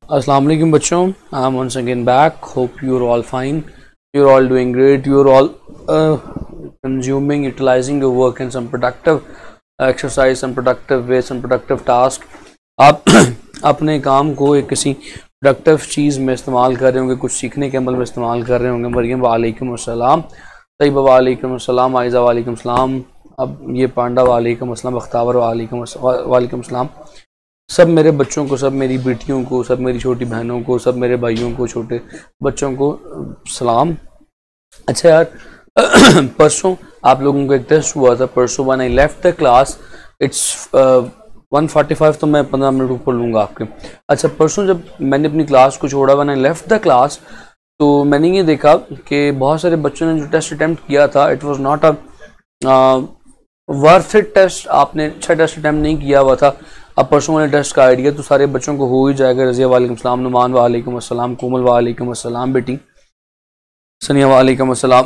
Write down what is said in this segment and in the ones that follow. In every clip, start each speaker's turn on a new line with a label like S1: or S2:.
S1: Assalamu alaikum बच्चों, I am once again back. Hope you are all fine. You are all doing great. You are all utilizing your work in some productive exercise, some productive way, some productive task. आप अपने काम को एक किसी productive चीज़ में इस्तेमाल कर रहे होंगे, कुछ सीखने के अमल में इस्तेमाल कर रहे होंगे। मरियम वालेकुम अस्सलाम, तैयबा वालेकुम अस्सलाम, आयज़ा वालेकुम अस्सलाम, अब ये पांडा वालेकुम अस्सलाम, अख्तावर वालेकुम अस्सलाम। सब मेरे बच्चों को, सब मेरी बेटियों को, सब मेरी छोटी बहनों को, सब मेरे भाइयों को, छोटे बच्चों को सलाम। अच्छा यार परसों आप लोगों का एक टेस्ट हुआ था। परसों when I left the class it's 1:45, तो मैं 15 मिनट ऊपर लूँगा आपके। अच्छा, परसों जब मैंने अपनी क्लास को छोड़ा, when I left the class, तो मैंने ये देखा कि बहुत सारे बच्चों ने जो टेस्ट अटैम्प्ट किया था, it was not a worth it taste. आपने अच्छा टेस्ट अटैम्प्ट नहीं किया हुआ था। अब परसों वाले टेस्ट का आइडिया तो सारे बच्चों को हो ही जाएगा। रज़िया वालेकुम सलाम, नुमान वालेकुम अस्सलाम, कोमल वालेकुम अस्सलाम, बेटी सनिया वालेकुम अस्सलाम।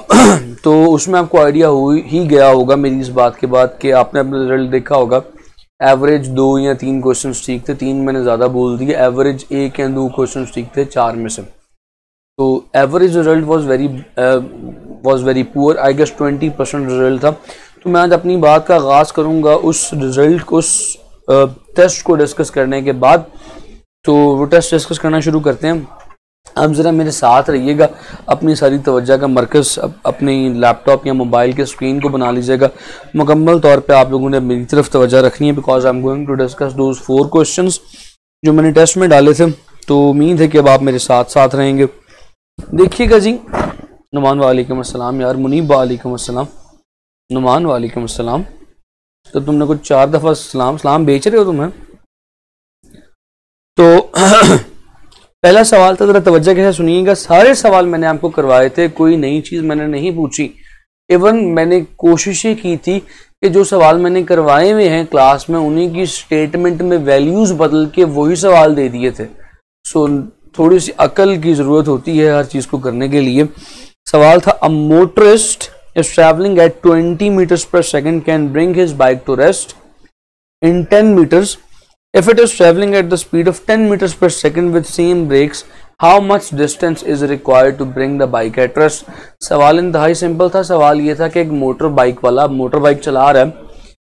S1: तो उसमें आपको आइडिया हो ही गया होगा मेरी इस बात के बाद कि आपने अपना रिजल्ट देखा होगा। एवरेज 2 या 3 क्वेश्चन ठीक थे, 3 मैंने ज़्यादा बोल दिए। एवरेज 1 या 2 क्वेश्चन ठीक थे 4 में से। तो average result was very poor. I guess 20% result था। तो मैं आज अपनी बात का आगाज़ करूँगा उस रिजल्ट को, उस टेस्ट को डिस्कस करने के बाद। तो वो टेस्ट डिस्कस करना शुरू करते हैं। अब ज़रा मेरे साथ रहिएगा, अपनी सारी तवज्जो का मरकज़ अपनी लैपटॉप या मोबाइल के स्क्रीन को बना लीजिएगा। मुकम्मल तौर पे आप लोगों ने मेरी तरफ तवज्जो रखनी है, because I am going to discuss those 4 questions जो मैंने टेस्ट में डाले थे। तो उम्मीद है कि अब आप मेरे साथ साथ रहेंगे। देखिएगा जी। नुमान वालेकुम अस्सलाम, यार मुनीब वालेकुम अस्सलाम, नुमान वालेकुम अस्सलाम। तो तुमने कुछ 4 दफ़ा सलाम बेच रहे हो तुम्हें। तो पहला सवाल था, ज़रा तवज्जो के साथ सुनिएगा। सारे सवाल मैंने आपको करवाए थे, कोई नई चीज़ मैंने नहीं पूछी। इवन मैंने कोशिशें की थी कि जो सवाल मैंने करवाए हुए हैं क्लास में, उन्हीं की स्टेटमेंट में वैल्यूज़ बदल के वही सवाल दे दिए थे। सो थोड़ी सी अकल की ज़रूरत होती है हर चीज़ को करने के लिए। सवाल था, अ motorist is traveling at 20 meters per second can bring his bike to rest in 10 meters. If it is traveling at the speed of 10 meters per second with same brakes, how much distance is required to bring the bike at rest? सवाल इंतहाई simple था। सवाल ये था कि एक motor bike वाला motor bike चला रहा है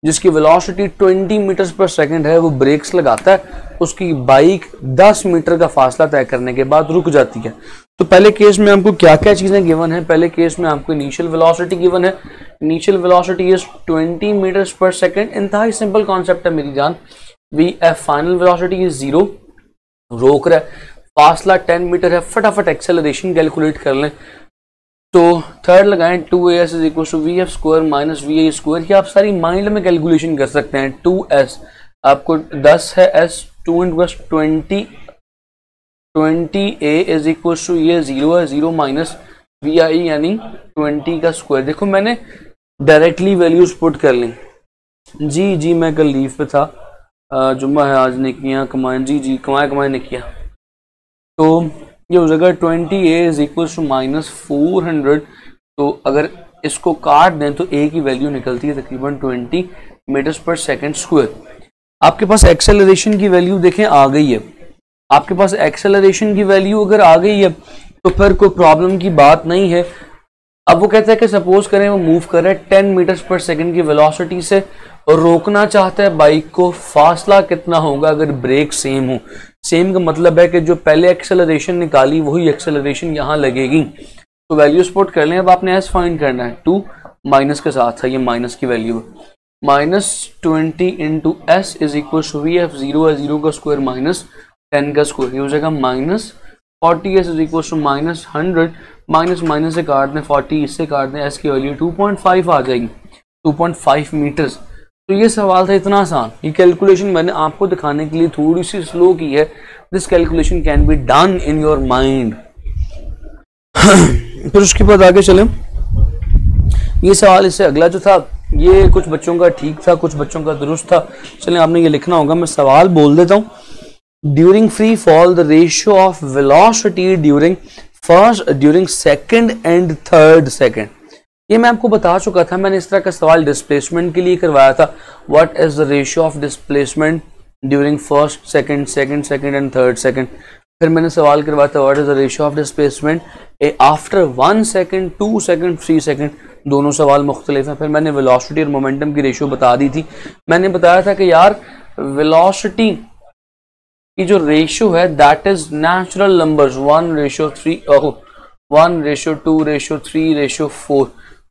S1: जिसकी वेलोसिटी 20 मीटर्स पर सेकंड है, वो ब्रेक्स लगाता है, उसकी बाइक 10 मीटर का फासला तय करने के बाद रुक जाती है। तो पहले केस में हमको क्या क्या चीज़ें गिवन है? पहले केस में आपको इनिशियल वेलोसिटी गिवन है। Initial velocity is 20 metres per second. इंतहाई सिंपल कॉन्सेप्ट है मेरी जान। VF फाइनल वेलोसिटी इज 0, रोक रहा है, फासला 10 मीटर है। फटाफट एक्सेलरेशन कैलकुलेट कर लें। तो थर्ड लगाएं, 2as is equal to VF square minus VA square. ये आप सारी माइंड में कैलकुलेशन कर सकते हैं। 2s आपको 10 है, s 2 into 20a is equal to ये 0 है, 0 माइनस VI यानी 20 का स्क्वायर। देखो मैंने डायरेक्टली वैल्यूज पुट कर ली। जी मैं कल लीव पे था, जुम्मा है आज, ने किया कमाएं। जी कमाए ने किया। तो ये हो जाएगा 20a is equal to minus 400। तो अगर इसको काट दें तो a की वैल्यू निकलती है तकरीबन 20 मीटर्स पर सेकंड स्क्वायर। आपके पास एक्सेलरेशन की वैल्यू देखें आ गई है। आपके पास एक्सेलरेशन की वैल्यू अगर आ गई है तो फिर कोई प्रॉब्लम की बात नहीं है। अब वो कहता है कि सपोज करें वो मूव कर रहा है 10 मीटर्स पर सेकंड की वेलोसिटी से और रोकना चाहता है बाइक को। फासला कितना होगा अगर ब्रेक सेम हो? सेम का मतलब है कि जो पहले एक्सेलरेशन निकाली वही एक्सेलरेशन यहाँ लगेगी। तो वैल्यूज पुट कर लें। अब आपने एस फाइंड करना है। 2 माइनस के साथ है, ये माइनस की वैल्यू है। Minus 20 into S is equal to VF 0 है, 0 का स्क्वायर माइनस 10 का स्क्वायर। ये हो जाएगा minus 40s is equal to minus 100। माइनस से काट दें, 40 इससे काट दें, एस की वैल्यू 2.5 आ जाएगी, 2.5 मीटर्स। तो ये सवाल था इतना आसान। ये कैलकुलेशन मैंने आपको दिखाने के लिए थोड़ी सी स्लो की है। This calculation can be done in your mind. फिर उसके बाद आगे चलें। ये सवाल इससे अगला जो था, ये कुछ बच्चों का ठीक था, कुछ बच्चों का दुरुस्त था। चलें, आपने ये लिखना होगा, मैं सवाल बोल देता हूँ। During free fall the ratio of velocity during second and third second. ये मैं आपको बता चुका था। मैंने इस तरह का सवाल डिस्प्लेसमेंट के लिए करवाया था। What is the ratio of displacement during first second and third second. फिर मैंने सवाल करवाया था what is the ratio of displacement after 1 second, 2 second, 3 second, दोनों सवाल मुख्तलिफ हैं। फिर मैंने वेलोसिटी और मोमेंटम की रेशियो बता दी थी। मैंने बताया था कि यार वेलोसिटी की जो रेशियो है दैट इज नेचुरल नंबर्स 1:3, 1:2:3:4।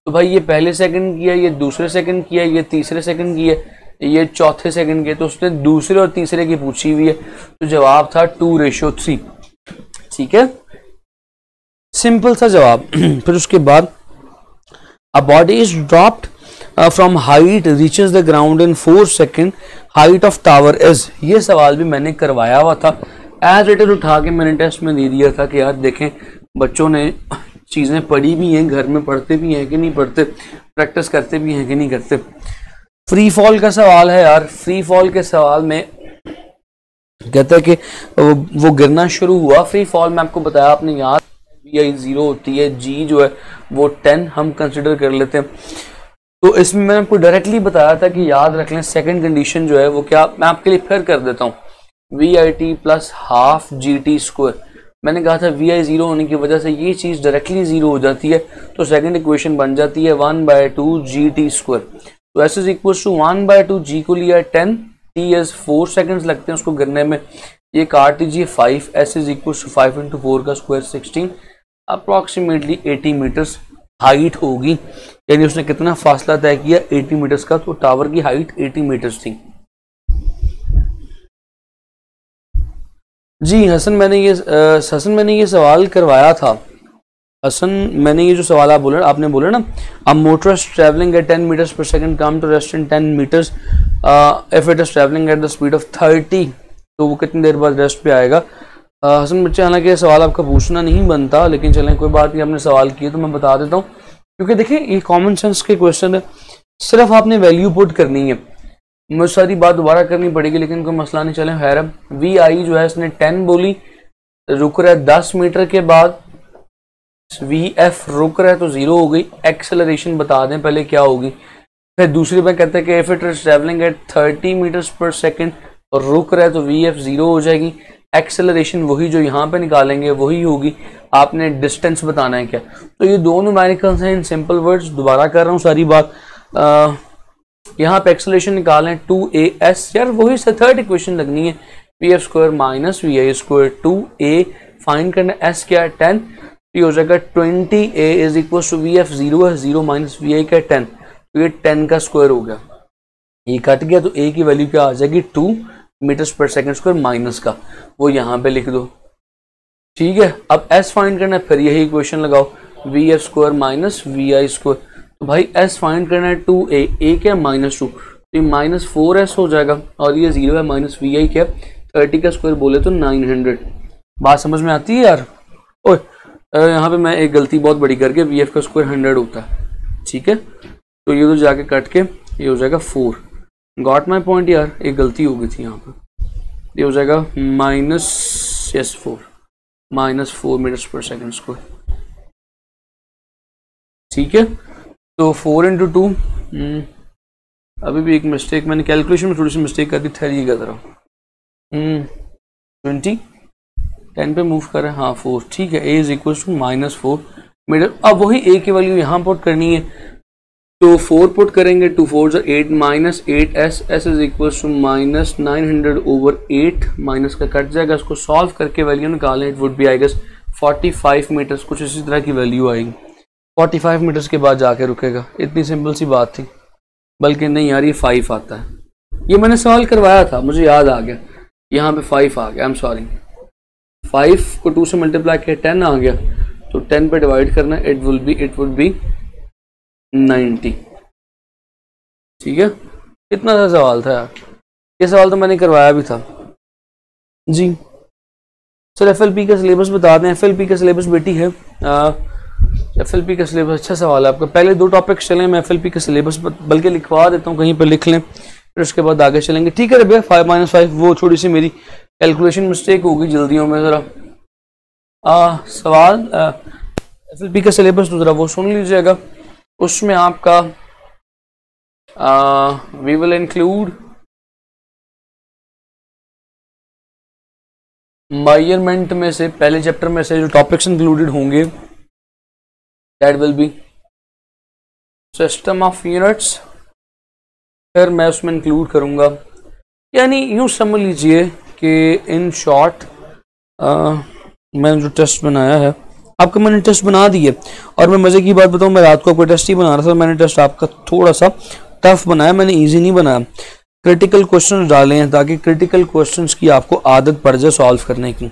S1: तो भाई ये पहले सेकंड की है, ये दूसरे सेकंड की है, ये तीसरे सेकंड की है, ये चौथे सेकंड की है। तो उसने दूसरे और तीसरे की पूछी हुई है, तो जवाब था 2:3। ठीक है, सिंपल सा जवाब। फिर उसके बाद a body is dropped from height reaches the ground in 4 second, height of tower is. ये सवाल भी मैंने करवाया हुआ था, एज इट इज उठा के मैंने टेस्ट में दे दिया था कि यार देखें बच्चों ने चीज़ें पढ़ी भी हैं, घर में पढ़ते भी हैं कि नहीं पढ़ते, प्रैक्टिस करते भी हैं कि नहीं करते। फ्री फॉल का सवाल है यार। फ्री फॉल के सवाल में कहता है कि वो गिरना शुरू हुआ। फ्री फॉल में आपको बताया आपने याद VI 0 होती है, G जो है वो 10 हम कंसिडर कर लेते हैं। तो इसमें मैंने आपको डायरेक्टली बताया था कि याद रख लें सेकंड कंडीशन जो है वो क्या, मैं आपके लिए फिर कर देता हूँ, VIT प्लस हाफ GT²। मैंने कहा था VI 0 होने की वजह से ये चीज़ डायरेक्टली 0 हो जाती है, तो सेकंड इक्वेशन बन जाती है 1/2 GT²। तो S is equal to 1/2 G को लिया 10, T इज 4 सेकंड्स लगते हैं उसको गिरने में, ये काट दीजिए 5, S इज इक्वल टू 5 × 4 का स्क्वायर 16, अप्रॉक्सीमेटली 80 मीटर्स हाइट होगी। यानी उसने कितना फासला तय किया 80 मीटर्स का, तो टावर की हाइट 80 मीटर्स थी। जी हसन मैंने ये सवाल करवाया था। हसन मैंने ये जो सवाल आपने बोला ना, a motorist travelling at 10 metres per second come to rest in 10 metres if it is travelling at the speed of 30, तो वो कितनी देर बाद रेस्ट पे आएगा। हसन बच्चे हालांकि ये सवाल आपका पूछना नहीं बनता, लेकिन चलें कोई बात नहीं, आपने सवाल किए तो मैं बता देता हूँ, क्योंकि देखिए ये कॉमन सेंस के क्वेश्चन है, सिर्फ आपने वैल्यू पुट करनी है, मुझे सारी बात दोबारा करनी पड़ेगी लेकिन कोई मसला नहीं। चले खैर, VI जो है इसने 10 बोली, रुक रहा है 10 मीटर के बाद, VF रुक रहा है तो 0 हो गई। एक्सेलरेशन बता दें पहले क्या होगी। फिर दूसरी बात कहते हैं कि if it is travelling at 30 metres per second और रुक रहा है तो VF 0 हो जाएगी। एक्सेलरेशन वही जो यहाँ पे निकालेंगे वही होगी, आपने डिस्टेंस बताना है क्या। तो ये दो न्यूमेरिकल्स हैं इन सिंपल वर्ड्स, दोबारा कर रहा हूँ सारी बात। यहाँ पे एक्सेलरेशन निकालें 2AS, यार वही से थर्ड इक्वेशन लगनी है, VF² minus VI²। 2A find करना, S क्या है 10, ये हो जाएगा 20A is equal to VF 0 है, 0 माइनस VI का 10, तो ये 10 का स्क्वायर हो गया, ये कट गया, तो A की वैल्यू क्या आ जाएगी 2 metres per second square minus का, वो यहाँ पे लिख दो। ठीक है, अब S फाइंड करना है, फिर यही इक्वेशन लगाओ, VF² माइनस VI²। तो भाई S फाइंड करना है 2A, A क्या -2, तो ये -4S हो जाएगा, और ये 0 है, माइनस VI क्या 30 का स्क्वायर बोले तो 900। बात समझ में आती है यार। ओए यहाँ पे मैं एक गलती बहुत बड़ी करके VF का स्क्वायर 100 होता है, ठीक है, तो ये तो जाके कट के ये हो जाएगा 4। गॉट माई पॉइंट यार, एक गलती हो गई थी यहाँ पे, ये हो जाएगा -4 मीटर्स पर सेकंड स्क्वायर। ठीक है, तो 4 × 2, अभी भी एक मिस्टेक मैंने कैलकुलेशन में थोड़ी सी मिस्टेक कर दी, ठहरिएगा जरा। 20 10 पे मूव कर रहे हैं, हाँ 4, ठीक है। A is equal to -4 metre. अब वही A की वैल्यू यहाँ पुट करनी है, तो 4 पुट करेंगे, 2 4 8 minus 8S, S is equal to -900/8, minus का कट जाएगा, इसको सॉल्व करके वैल्यू निकालें, it would be I guess 45 metres, कुछ इसी तरह की वैल्यू आएगी। 45 मीटर्स के बाद जाके रुकेगा, इतनी सिंपल सी बात थी। बल्कि नहीं यार, ये 5 आता है, ये मैंने सवाल करवाया था, मुझे याद आ गया, यहाँ पे 5 आ गया, आई एम सॉरी, 5 को 2 से मल्टीप्लाई किया 10 आ गया, तो 10 पे डिवाइड करना, इट वुड बी 90। ठीक है, इतना सा सवाल था यार, ये सवाल तो मैंने करवाया भी था जी। सर FLP का सिलेबस बता दें। FLP का सिलेबस बेटी है, FLP का सिलेबस अच्छा सवाल है आपका। पहले 2 टॉपिक्स चलें, मैं FLP का सिलेबस बल्कि लिखवा देता हूँ, कहीं पर लिख लें, फिर उसके बाद आगे चलेंगे। ठीक है रबिया, 5 - 5 वो थोड़ी सी मेरी कैलकुलेशन मिस्टेक होगी जल्दियों में ज़रा। सवाल FLP का सिलेबस तो ज़रा वो सुन लीजिएगा, उसमें आपका वी विल इंक्लूड मेजरमेंट में से पहले चैप्टर में से जो टॉपिक्स इंक्लूडेड होंगे that will be system of units, फिर मैं उसमें इंक्लूड करूंगा, यानी यूं समझ लीजिए कि इन शॉर्ट मैंने जो टेस्ट बनाया है आपका, मैंने टेस्ट बना दिए। और मैं मज़े की बात बताऊं, मैं रात को आपको टेस्ट ही बना रहा था, मैंने टेस्ट आपका थोड़ा सा टफ बनाया, मैंने इजी नहीं बनाया। क्रिटिकल क्वेश्चंस डाले हैं ताकि क्रिटिकल क्वेश्चंस की आपको आदत पड़ जाए सॉल्व करने की।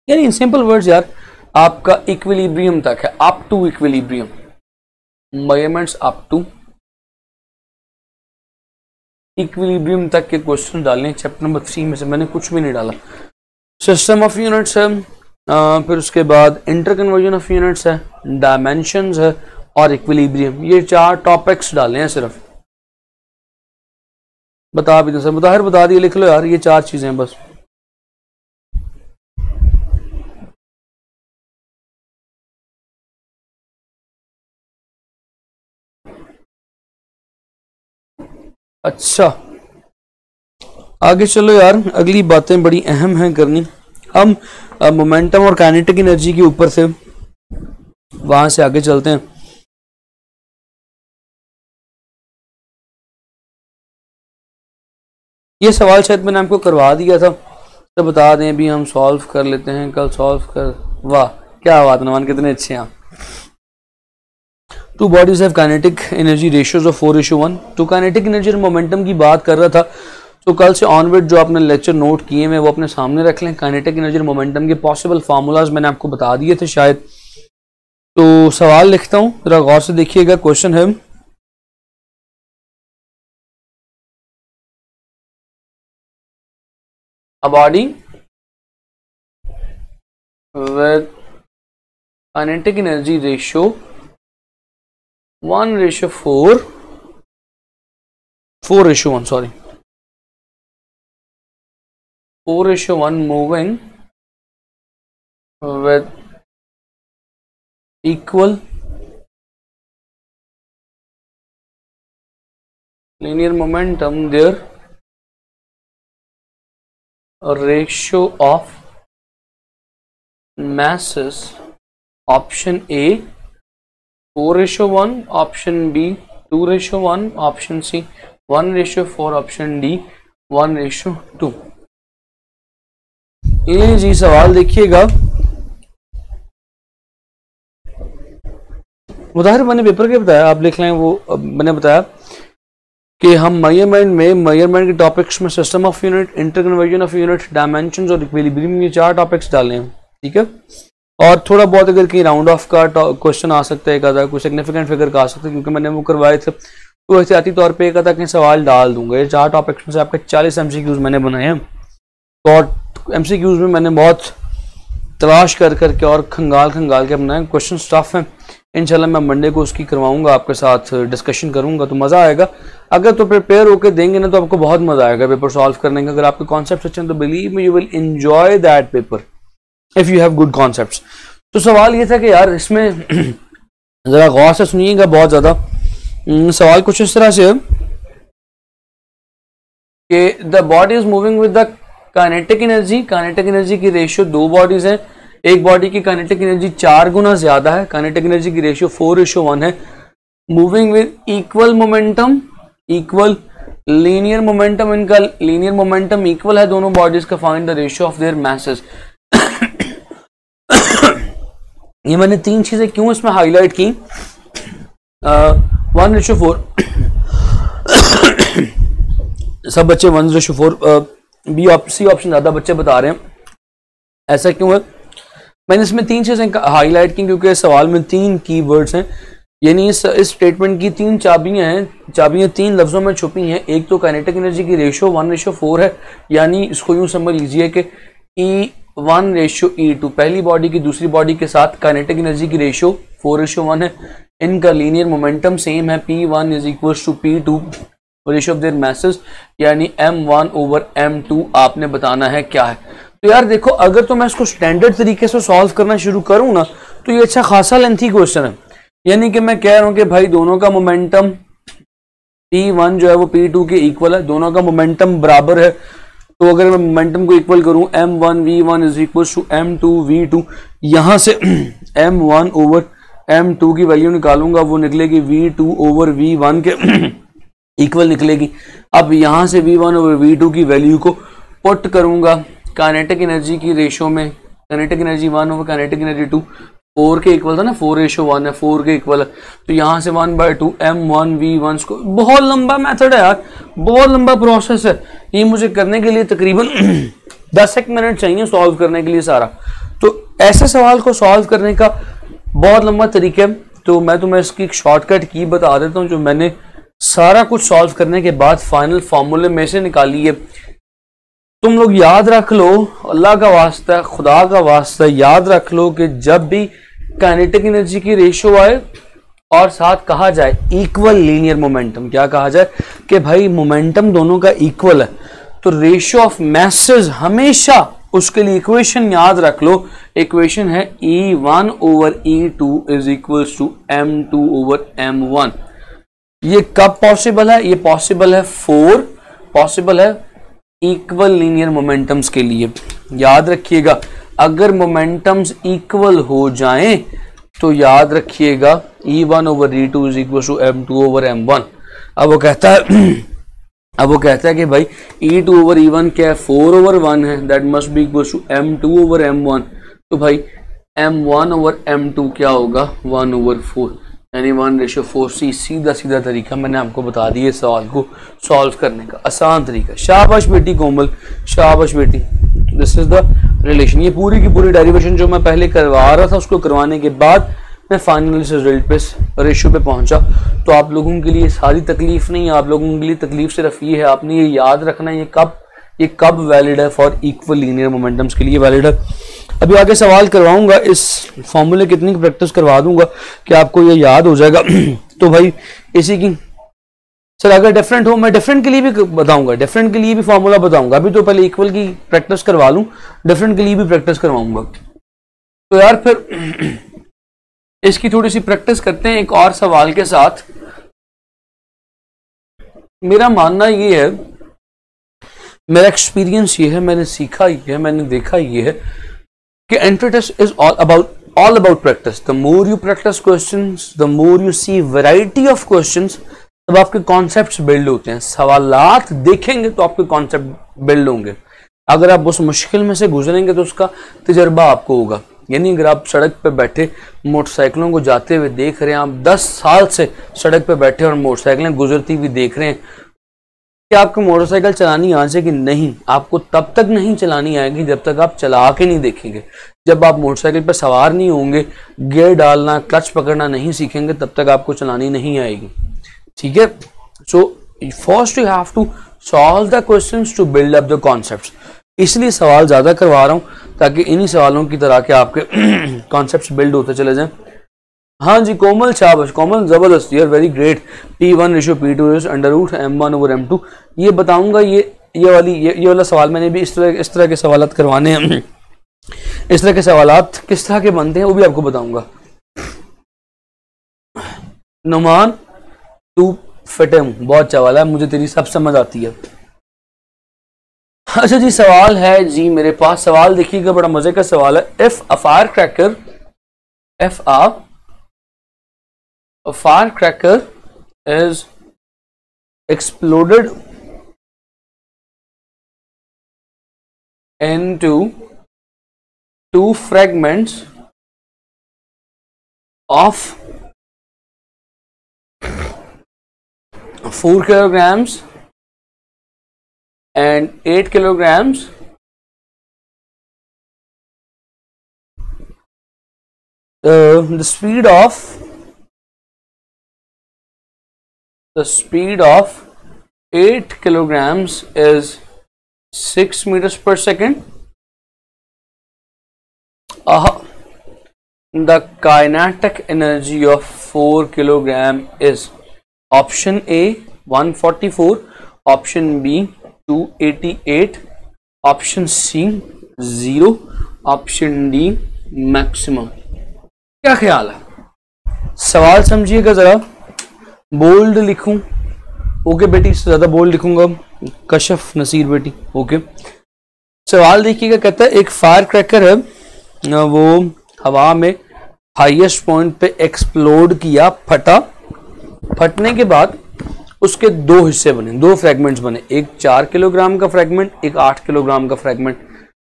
S1: यानी इन सिंपल वर्ड्स यार, आपका इक्विलिब्रियम तक है, up to equilibrium, measurements up to equilibrium तक के क्वेश्चन डालने हैं चैप्टर नंबर 3 में से। मैंने कुछ भी नहीं डाला। सिस्टम ऑफ यूनिट्स है, फिर उसके बाद इंटर कन्वर्जन ऑफ यूनिट्स है, डायमेंशंस है और इक्विलिब्रियम। ये 4 टॉपिक्स डाले हैं सिर्फ। बता भी दो सर, मुताहिर बता दिए, लिख लो यार, ये 4 चीजें हैं बस। अच्छा आगे चलो यार, अगली बातें बड़ी अहम हैं करनी। हम मोमेंटम और काइनेटिक एनर्जी के ऊपर से वहां से आगे चलते हैं। ये सवाल शायद मैंने आपको करवा दिया था, तो बता दें अभी हम सॉल्व कर लेते हैं, कल सॉल्व कर। वाह क्या बात नमान, कितने अच्छे हैं। Two bodies have kinetic energy ratios of 4:1। तो काइनेटिक एनर्जी और मोमेंटम की बात कर रहा था, तो कल से ऑनवर्ड जो आपने लेक्चर नोट किए हैं वो अपने सामने रख लें। काइनेटिक एनर्जी और मोमेंटम के पॉसिबल फार्मूलाज मैंने आपको बता दिए थे शायद। तो सवाल लिखता हूं, जरा गौर से देखिएगा। क्वेश्चन है, a body with kinetic energy ratio 1:4, 4:1, sorry, 4:1 moving with equal linear momentum, their ratio of masses, option A 4:1, option B 2:1, option C 1:4, option D 1:2। ये जी सवाल देखिएगा, मुताहिर मैंने पेपर के बताया, आप लिख लें वो। मैंने बताया कि हम मेजरमेंट के टॉपिक्स में system of unit, inter conversion of unit, dimensions और इक्विलिब्रियम, ये 4 टॉपिक्स डाले हैं, ठीक है। और थोड़ा बहुत अगर कहीं राउंड ऑफ का क्वेश्चन आ सकता है, एक आधा कोई सिग्निफिकेंट फिगर का आ सकता है, क्योंकि मैंने वो करवाए थे, तो एहतियाती तौर पे एक आधा कहीं सवाल डाल दूंगा। ये 4 टॉपिक्स में से आपके 40 MCQs मैंने बनाए हैं। तो MCQs में मैंने बहुत तलाश कर करके और खंगाल के बनाए। क्वेश्चन टफ हैं, इंशाल्लाह मैं मंडे को उसकी करवाऊंगा, आपके साथ डिस्कशन करूंगा, तो मज़ा आएगा। अगर तो प्रिपेयर होकर देंगे ना तो आपको बहुत मज़ा आएगा पेपर सॉल्व करने का। अगर आपके कॉन्सेप्ट अच्छे हैं तो believe me you will enjoy that paper if you have good concepts. तो सवाल ये था कि यार इसमें ज़रा गौर से सुनिएगा बहुत ज़्यादा। सवाल कुछ इस तरह से है कि the body is moving with the kinetic energy की रेशियो 2 बॉडीज हैं। एक बॉडी की काइनेटिक एनर्जी 4 गुना ज्यादा है, काइनेटिक एनर्जी की रेशियो 4:1 है। Moving with equal momentum, equal linear momentum, इनका लीनियर मोमेंटम इक्वल है दोनों बॉडीज का। Find the ratio of there message. ये मैंने 3 चीजें क्यों इसमें हाईलाइट की। 1:4 सब बच्चे 1:4, सी ऑप्शन ज्यादा बच्चे बता रहे हैं। ऐसा क्यों है? मैंने इसमें 3 चीजें हाईलाइट की क्योंकि सवाल में 3 कीवर्ड्स हैं, यानी इस स्टेटमेंट की 3 चाबियां हैं। चाबियां 3 लफ्जों में छुपी हैं। एक तो काइनेटिक एनर्जी की रेशियो 1:4 है, यानी इसको यूं समझ लीजिए कि E1:E2, पहली बॉडी की दूसरी बॉडी के साथ काइनेटिक एनर्जी की रेशियो 4:1 है। इनका लीनियर मोमेंटम सेम है, P1 = P2 ratio of there message, यानी M1/M2 आपने बताना है क्या है। तो यार देखो, अगर तो मैं इसको स्टैंडर्ड तरीके से सॉल्व करना शुरू करूं ना तो ये अच्छा खासा लेंथी क्वेश्चन है। यानी कि मैं कह रहा हूं कि भाई दोनों का मोमेंटम P1 जो है वो P2 के इक्वल है, दोनों का मोमेंटम बराबर है, तो अगर मैं मोमेंटम को इक्वल करूं m1v1 is equal to m2v2, यहां से m1 ओवर m2 की वैल्यू निकालूंगा, वो निकलेगी v2 ओवर v1 के इक्वल निकलेगी। अब यहां से v1 ओवर v2 की वैल्यू को पुट करूंगा काइनेटिक एनर्जी की रेशो में, kinetic energy 1 over kinetic energy 2, 4 के इक्वल था ना, 4:1 है, 4 के इक्वल है, तो यहाँ से 1/2 m1v1 को। बहुत लंबा मेथड है यार, बहुत लंबा प्रोसेस है ये, मुझे करने के लिए तकरीबन 10 मिनट चाहिए सॉल्व करने के लिए सारा। तो ऐसे सवाल को सॉल्व करने का बहुत लंबा तरीका है, तो मैं तुम्हें इसकी एक शॉर्टकट की बता देता हूँ जो मैंने सारा कुछ सॉल्व करने के बाद फाइनल फॉर्मूले में से निकाली है। तुम लोग याद रख लो, अल्लाह का वास्ता, खुदा का वास्ता, याद रख लो कि जब भी काइनेटिक एनर्जी की रेशो आए और साथ कहा जाए इक्वल लीनियर मोमेंटम, क्या कहा जाए कि भाई मोमेंटम दोनों का इक्वल है, तो रेशियो ऑफ मैसेज हमेशा उसके लिए इक्वेशन याद रख लो, इक्वेशन है E1 over E2 is equal to M2 over M1। ये कब पॉसिबल है? ये पॉसिबल है पॉसिबल है इक्वल लीनियर मोमेंटम्स के लिए। याद रखिएगा, अगर मोमेंटम्स इक्वल हो जाएं तो याद रखिएगा E1 over E2 is equal to M2 over M1। अब वो कहता है कि भाई E2 ओवर E1 क्या है, 4 ओवर 1 है, that must be equal to M2 over M1। तो भाई M1 ओवर M2 क्या होगा, 1 ओवर 4, यानी 1:4। सीधा सीधा तरीका मैंने आपको बता दिया सवाल को सॉल्व करने का, आसान तरीका। शाबाश बेटी कोमल, शाबाश बेटी। This is the relation. ये पूरी की पूरी डेरिवेशन जो मैं पहले करवा रहा था, उसको करवाने के बाद मैं फाइनल रिजल्ट पे रेशियो पे पहुंचा। तो आप लोगों के लिए सारी तकलीफ नहीं है, आप लोगों के लिए तकलीफ सिर्फ ये है, आपने ये याद रखना है ये कब वैलिड है फॉर इक्वल लीनियर मोमेंटम्स के लिए वैलिड है। अभी आगे सवाल करवाऊंगा, इस फॉर्मूले कितनी प्रैक्टिस करवा दूंगा कि आपको ये याद हो जाएगा। तो भाई इसी की सर अगर डिफरेंट हो, मैं डिफरेंट के लिए भी बताऊंगा, डिफरेंट के लिए भी फॉर्मूला बताऊंगा। अभी तो पहले इक्वल की प्रैक्टिस करवा लूं, डिफरेंट के लिए भी प्रैक्टिस करवाऊंगा। तो यार फिर इसकी थोड़ी सी प्रैक्टिस करते हैं एक और सवाल के साथ। मेरा मानना ये है, मेरा एक्सपीरियंस ये है, मैंने सीखा ये है, मैंने देखा ये है कि entry test is all about practice. The more you practice questions, the more you see variety of questions, तब आपके कॉन्सेप्ट्स बिल्ड होते हैं। सवालात देखेंगे तो आपके कॉन्सेप्ट बिल्ड होंगे। अगर आप उस मुश्किल में से गुजरेंगे तो उसका तजर्बा आपको होगा। यानी अगर आप सड़क पे बैठे मोटरसाइकिलों को जाते हुए देख रहे हैं, आप 10 साल से सड़क पे बैठे और मोटरसाइकिलें गुजरती हुई देख रहे हैं, क्या आपको मोटरसाइकिल चलानी आ जाएगी? नहीं, आपको तब तक नहीं चलानी आएगी जब तक आप चला के नहीं देखेंगे। जब आप मोटरसाइकिल पर सवार नहीं होंगे, गियर डालना, क्लच पकड़ना नहीं सीखेंगे, तब तक आपको चलानी नहीं आएगी। ठीक है, so first you have to solve the questions to build up the concepts. इसलिए सवाल ज्यादा करवा रहा हूं ताकि इन्हीं सवालों की तरह के आपके कॉन्सेप्ट्स बिल्ड होते चले जाएं। हाँ जी कोमल, शाबाश कोमल, जबरदस्त, you are very great. P1:P2 is under root M1 over M2। ये बताऊंगा, ये वाला सवाल मैंने भी इस तरह के सवालात करवाने हैं। इस तरह के सवालात किस तरह के बनते हैं वो भी आपको बताऊंगा। नुमान तू फटे हूं, बहुत अच्छा वाला है, मुझे तेरी सब समझ आती है। अच्छा जी, सवाल है जी मेरे पास। सवाल देखिएगा, बड़ा मजे का सवाल है। If a firecracker is exploded into 2 fragments of 4 kilograms and 8 kilograms, the speed of 8 kilograms is 6 meters per second. The kinetic energy of 4 kilogram is option A 144, option B 288, option C 0, option D maximum. क्या ख्याल है? सवाल समझिएगा जरा, bold लिखूं okay बेटी, इससे ज्यादा बोल्ड लिखूंगा, कशफ नसीर बेटी। ओके, सवाल देखिएगा, कहता है एक फायर क्रैकर है, वो हवा में हाईएस्ट पॉइंट पे एक्सप्लोड किया, फटा, फटने के बाद उसके दो हिस्से बने, दो फ्रैगमेंट्स बने, एक 4 किलोग्राम का फ्रैगमेंट, एक 8 किलोग्राम का फ्रैगमेंट।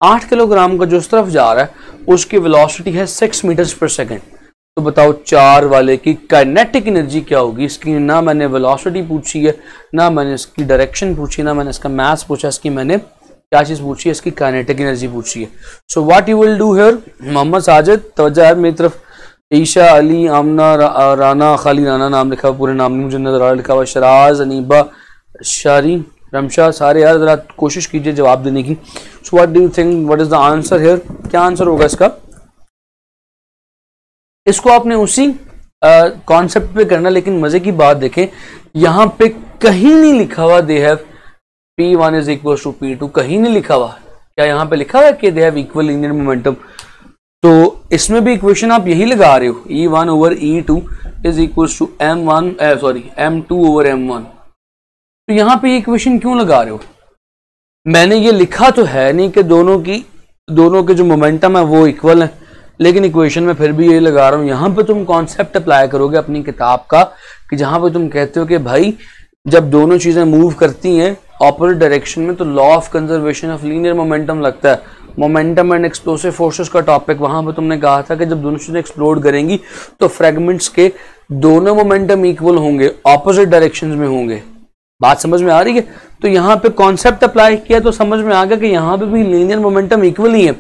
S1: 8 किलोग्राम का जो उस तरफ जा रहा है उसकी वेलोसिटी है 6 मीटर्स पर सेकेंड। तो बताओ 4 वाले की काइनेटिक एनर्जी क्या होगी। इसकी ना मैंने वेलोसिटी पूछी है, ना मैंने इसकी डायरेक्शन पूछी, ना मैंने इसका मास पूछा, इसकी मैंने क्या चीज पूछी है, इसकी काइनेटिक एनर्जी पूछी है। So what you will do here, Mohammad Sajid तवज्जो है मेरी तरफ, ईशा अली, आमना, राना, खाली राना नाम लिखा हुआ, पूरे नाम नहीं मुझे नजर आ रहा, लिखा हुआ शराज, अनीबा, शारी, रमशा, सारे यार जरा कोशिश कीजिए जवाब देने की। So what do you think, what is the answer here, क्या आंसर होगा इसका। इसको आपने उसी कॉन्सेप्ट पे करना, लेकिन मजे की बात देखें, यहां पे कहीं नहीं लिखा हुआ they have P1 is equal to P2, कहीं नहीं लिखा हुआ। क्या यहाँ पे लिखा हुआ है कि they have equal linear momentum. तो इसमें भी इक्वेशन आप यही लगा रहे हो, E1 over E2 is equal to M2 over M1। तो यहाँ पे इक्वेशन क्यों लगा रहे हो। मैंने ये लिखा तो है नहीं कि दोनों के जो मोमेंटम है वो इक्वल है, लेकिन इक्वेशन में फिर भी ये लगा रहा हूँ। यहाँ पे तुम कॉन्सेप्ट अप्लाई करोगे अपनी किताब का, कि जहां पे तुम कहते हो कि भाई जब दोनों चीजें मूव करती हैं ऑपोजिट डायरेक्शन में तो law of conservation of linear momentum लगता है। मोमेंटम एंड एक्सप्लोसिव फोर्सेस का टॉपिक, वहां पे तुमने कहा था कि जब दोनों चीजें एक्सप्लोड करेंगी तो फ्रेगमेंट्स के दोनों मोमेंटम इक्वल होंगे, ऑपोजिट डायरेक्शन में होंगे। बात समझ में आ रही है। तो यहाँ पे कॉन्सेप्ट अप्लाई किया तो समझ में आ गया कि यहाँ पे भी लीनियर मोमेंटम इक्वल ही है।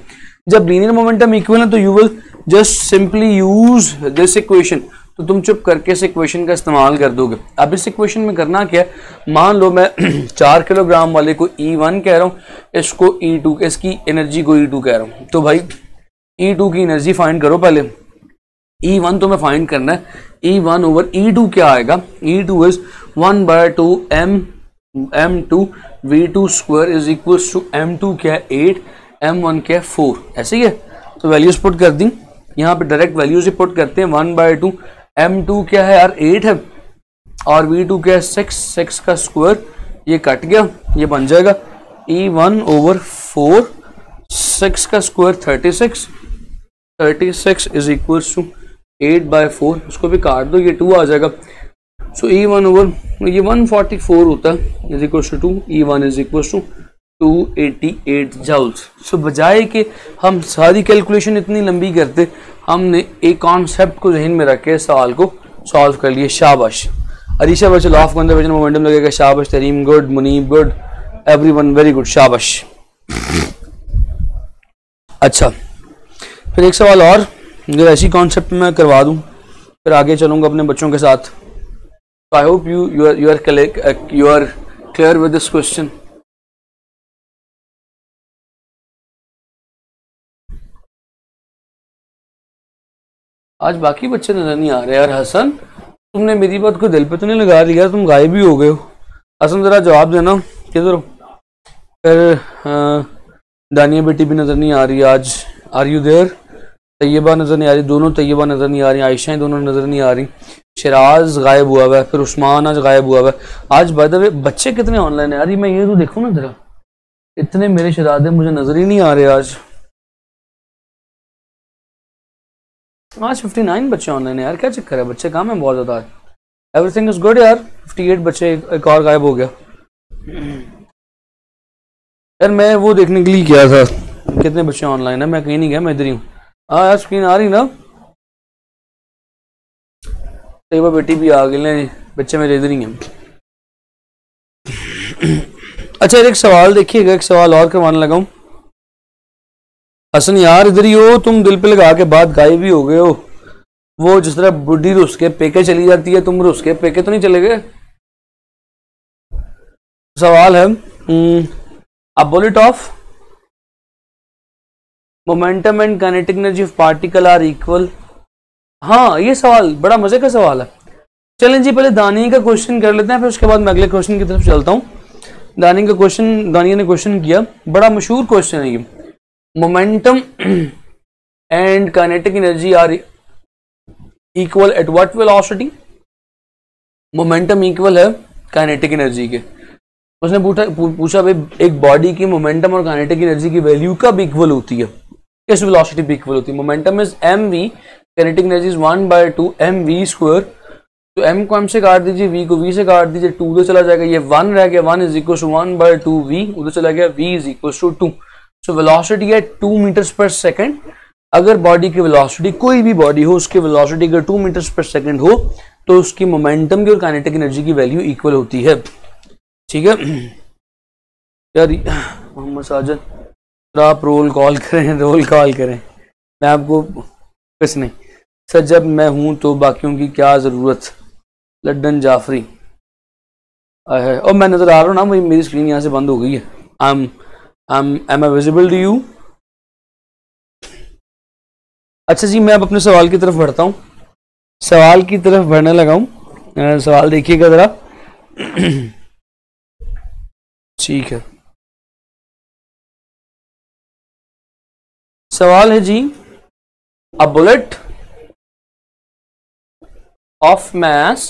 S1: जब लीनियर मोमेंटम इक्वल है तो you will just simply use this equation. तो तुम चुप करके इस इक्वेशन का इस्तेमाल कर दोगे। अब इस इक्वेशन में करना क्या है, मान लो मैं 4 किलोग्राम वाले को E1 कह रहा हूँ, इसको E2, इसकी एनर्जी को E2 कह रहा हूँ। तो भाई E2 की एनर्जी फाइंड करो पहले। E1 तो मैं फाइंड करना है, E1 ओवर E2 क्या आएगा, E2 is 1/2 M2 V2 square is equal to M2 क्या है 8, M1 क्या है 4, ऐसे ही है। तो वैल्यूज पुट कर दी, यहाँ पे डायरेक्ट वैल्यूज ही पुट करते हैं। 1/2 M2 क्या है यार 8 है, और V2 क्या है 6 का स्क्वायर, ये कट गया, ये बन जाएगा E1 ओवर 4, 6 का स्क्वायर 36 इज इक्वल टू 8/4, उसको भी काट दो, ये 2 आ जाएगा। सो E1 ओवर ये 144 होता है is equal to 2, E1 is equal to 288 joules. So बजाय कि हम सारी कैलकुलेशन इतनी लंबी करते, हमने एक कॉन्सेप्ट को जहन में रख के सवाल को सॉल्व कर लिए। शाबाश अरीशा बच्चे, लॉ ऑफ कंजर्वेशन मोमेंटम लगेगा, शाबाश Tarim, good, Munib good, everyone very good, शाबाश। अच्छा फिर एक सवाल और, अगर ऐसी कॉन्सेप्ट मैं करवा दूं फिर आगे चलूंगा अपने बच्चों के साथ। I hope you are clear with this question. आज बाकी बच्चे नजर नहीं आ रहे यार। हसन तुमने मेरी बात को दिल पे तो नहीं लगा लिया, तुम गायब भी हो गए हो। हसन जरा जवाब देना किधर हो। फिर दानिया बेटी भी नजर नहीं आ रही आज, आर यू देयर। तैयबा नजर नहीं आ रही, दोनों तैयबा नजर नहीं आ रही, आयशाएं दोनों नजर नहीं आ रही। शिराज गायब हुआ हुआ है, फिर उस्मान आज गायब हुआ हुआ है। आज बाय द वे बच्चे कितने ऑनलाइन है यार, मैं ये तो देखूँ ना जरा, इतने मेरे शरादे मुझे नजर ही नहीं आ रहे आज। 59 बच्चे ऑनलाइन है यार, क्या चक्कर है, बच्चे काम है बहुत ज्यादा। एवरीथिंग इज गुड यार। 58 बच्चे, एक और गायब हो गया यार। मैं वो देखने के लिए गया था कितने बच्चे ऑनलाइन है, मैं कहीं नहीं गया, मैं इधर ही हूँ। हाँ यार स्क्रीन आ रही ना, तो बेटी भी आ गई, बच्चे मेरे इधर ही हैं। अच्छा एक सवाल देखिएगा, एक सवाल और करवाने लगा हूँ। हसन यार इधर ही हो, तुम दिल पे लगा के बाद गायब भी हो गए हो। वो जिस तरह बुढ़ी रुस के पेके चली जाती है, तुम रुस के पेके तो नहीं चले गए। सवाल है अब bullet of momentum and kinetic energy of particle are equal. हाँ ये सवाल बड़ा मजे का सवाल है। चलें जी पहले दानिया का क्वेश्चन कर लेते हैं, फिर उसके बाद मैं अगले क्वेश्चन की तरफ चलता हूँ। दानिया का क्वेश्चन, दानिया ने क्वेश्चन किया, बड़ा मशहूर क्वेश्चन है ये। Momentum and kinetic energy are equal at what velocity. Momentum equal है काइनेटिक एनर्जी के। उसने पूछा भाई एक बॉडी की मोमेंटम और काइनेटिक एनर्जी की वैल्यू कब इक्वल होती है, किस वेलोसिटी पे इक्वल होती है। Momentum is mv, kinetic energy is 1/2 mv²। तो m को m से काट दीजिए, v को v से काट दीजिए, 2 उधर चला जाएगा, ये 1 रह गया, 1 इज इक्वल टू 1/2 v, उधर चला गया, v is equal to 2। So velocity है 2 मीटर्स पर सेकंड। अगर बॉडी की वेलोसिटी, कोई भी बॉडी हो, उसकी वेलोसिटी अगर 2 मीटर्स पर सेकंड हो तो उसकी मोमेंटम की और काइनेटिक एनर्जी की वैल्यू इक्वल होती है। ठीक है यार मोहम्मद साजद, तो आप रोल कॉल करें, रोल कॉल करें, मैं आपको कुछ नहीं सर, जब मैं हूं तो बाकियों की क्या जरूरत। लड्डन जाफरी है, और मैं नजर आ रहा हूँ ना, मेरी स्क्रीन यहाँ से बंद हो गई है। am I visible to you? अच्छा जी, मैं अब अपने सवाल की तरफ बढ़ता हूँ, सवाल की तरफ बढ़ने लगा हूँ। सवाल देखिएगा जरा। ठीक है, सवाल है जी, a bullet of mass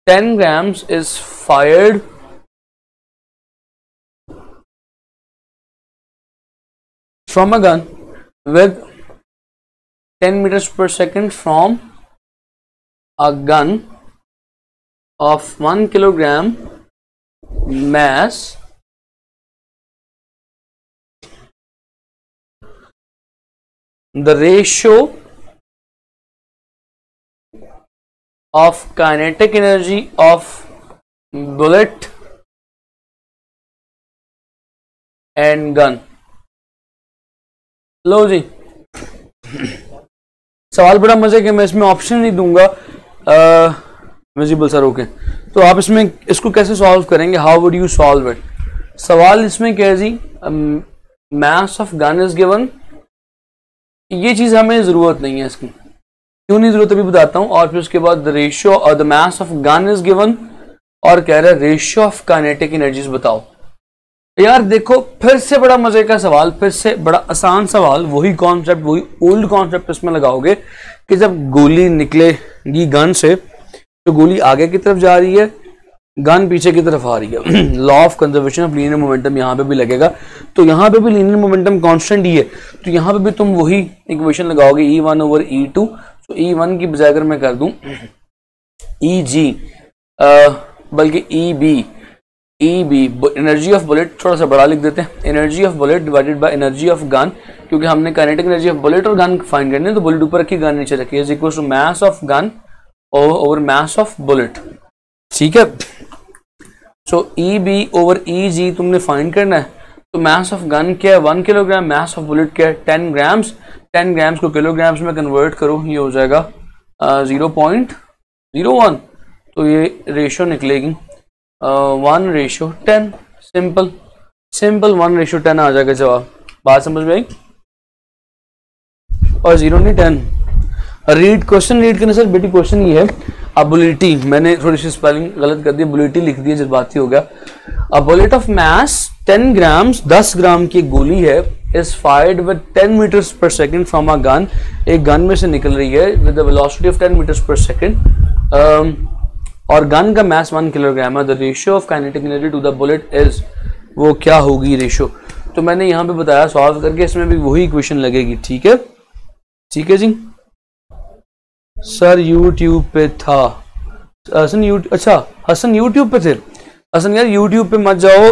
S1: 10 grams is fired from a gun with 10 meters per second from a gun of 1 kilogram mass the ratio of kinetic energy of bullet and gun। लो जी, सवाल बड़ा मजे के, मैं इसमें ऑप्शन नहीं दूंगा। विजिबल सर, ओके, तो आप इसमें इसको कैसे सॉल्व करेंगे, how would you solve it. सवाल इसमें क्या है जी, mass of gun is given, ये चीज हमें जरूरत नहीं है इसकी, क्यों नहीं जरूरत अभी बताता हूं। और फिर उसके बाद द रेशियो और the mass of gun is given, और कह रहा है रेशियो ऑफ काइनेटिक एनर्जीज बताओ। यार देखो, फिर से बड़ा मजे का सवाल, फिर से बड़ा आसान सवाल, वही कॉन्सेप्ट, वही ओल्ड कॉन्सेप्ट इसमें लगाओगे कि जब गोली निकलेगी गन से तो गोली आगे की तरफ जा रही है, गन पीछे की तरफ आ रही है। Law of conservation of linear momentum यहाँ पे भी लगेगा, तो यहाँ पे भी लीनियर मोमेंटम कांस्टेंट ही है, तो यहाँ पे भी तुम वही इक्वेशन लगाओगे E1/E2। तो E1 की बजाय अगर मैं कर दूं EG, बल्कि EB, एनर्जी ऑफ बुलेट थोड़ा सा बड़ा लिख देते हैं, energy of bullet divided by energy of gun, क्योंकि हमने काइनेटिक एनर्जी ऑफ बुलेट और गन फाइंड करनी है, तो बुलेट ऊपर रखी, गन नीचे रखी, is equal to mass of gun over mass of bullet. ठीक है, सो EB ओवर EG तुमने फाइंड करना है, तो मास ऑफ गन क्या है 1 किलोग्राम, मास ऑफ बुलेट क्या है 10 ग्राम्स, 10 ग्राम्स को किलोग्राम्स में कन्वर्ट करो, ये हो जाएगा 0.01, तो ये रेशियो निकलेगी 1/10। सिंपल 1/10 आ जाएगा जवाब। बात समझ में आई? और 0 नहीं 10। रीड क्वेश्चन रीड करने सर बेटी, क्वेश्चन ये है, अब बुलेटी, मैंने थोड़ी सी स्पेलिंग गलत कर दी, बुलेटी लिख दी, जज्बाती हो गया। A bullet of mass 10 grams, 10 gram की गोली है, is fired with 10 metres per second from a gun, एक गन में से निकल रही है with the velocity of 10 metres per second, और गन का मास 1 किलोग्राम है। The ratio of kinetic energy to the bullet is, वो क्या होगी रेशियो, तो मैंने यहाँ पे बताया सॉल्व करके, इसमें भी वही इक्वेशन लगेगी। ठीक है, ठीक है जी। सर यूट्यूब पे था हसन, अच्छा हसन यूट्यूब पे थे। हसन यार यूट्यूब पे मत जाओ,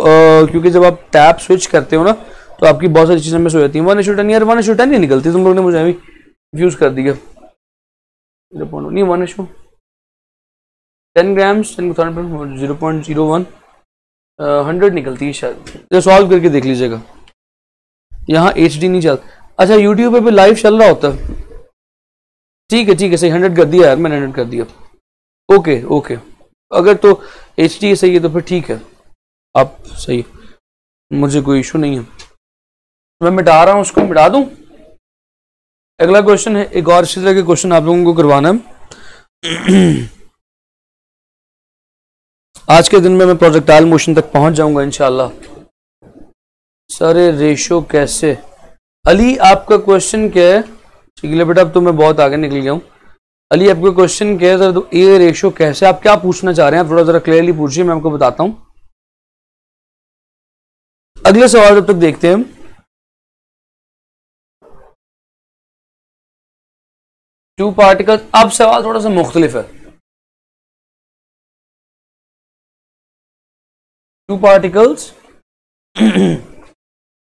S1: क्योंकि जब आप टैब स्विच करते हो ना तो आपकी बहुत सारी चीजें मिस हो जाती हैं। 1:10 यार 1:10 नहीं निकलती, तुम लोग ने मुझे अभी कंफ्यूज कर दिया। नहीं 1:10 ग्राम्स 0.01 100 निकलती है शायद, तो सॉल्व करके देख लीजिएगा। यहाँ HD नहीं चल, अच्छा यूट्यूब पे भी लाइव चल रहा होता है। ठीक है सही, 100 कर दिया यार मैंने, 100 कर दिया। ओके, अगर तो HD सही है तो फिर ठीक है, आप सही, मुझे कोई इशू नहीं है। मैं मिटा रहा हूं, उसको मिटा दूं। अगला क्वेश्चन है, एक और इसी तरह के क्वेश्चन आप लोगों को करवाना है। आज के दिन में मैं प्रोजेक्टाइल मोशन तक पहुंच जाऊंगा इंशाल्लाह। सारे रेशो कैसे, अली आपका क्वेश्चन क्या है? ठीक है बेटा, अब तो मैं बहुत आगे निकल गया हूँ। अली आपको क्वेश्चन क्या है सर, तो ए रेशियो कैसे, आप क्या पूछना चाह रहे हैं, आप थोड़ा जरा क्लियरली पूछिए, मैं आपको बताता हूं। अगले सवाल जब तक देखते हैं हम। टू पार्टिकल्स, अब सवाल थोड़ा सा मुख्तलिफ है। Two particles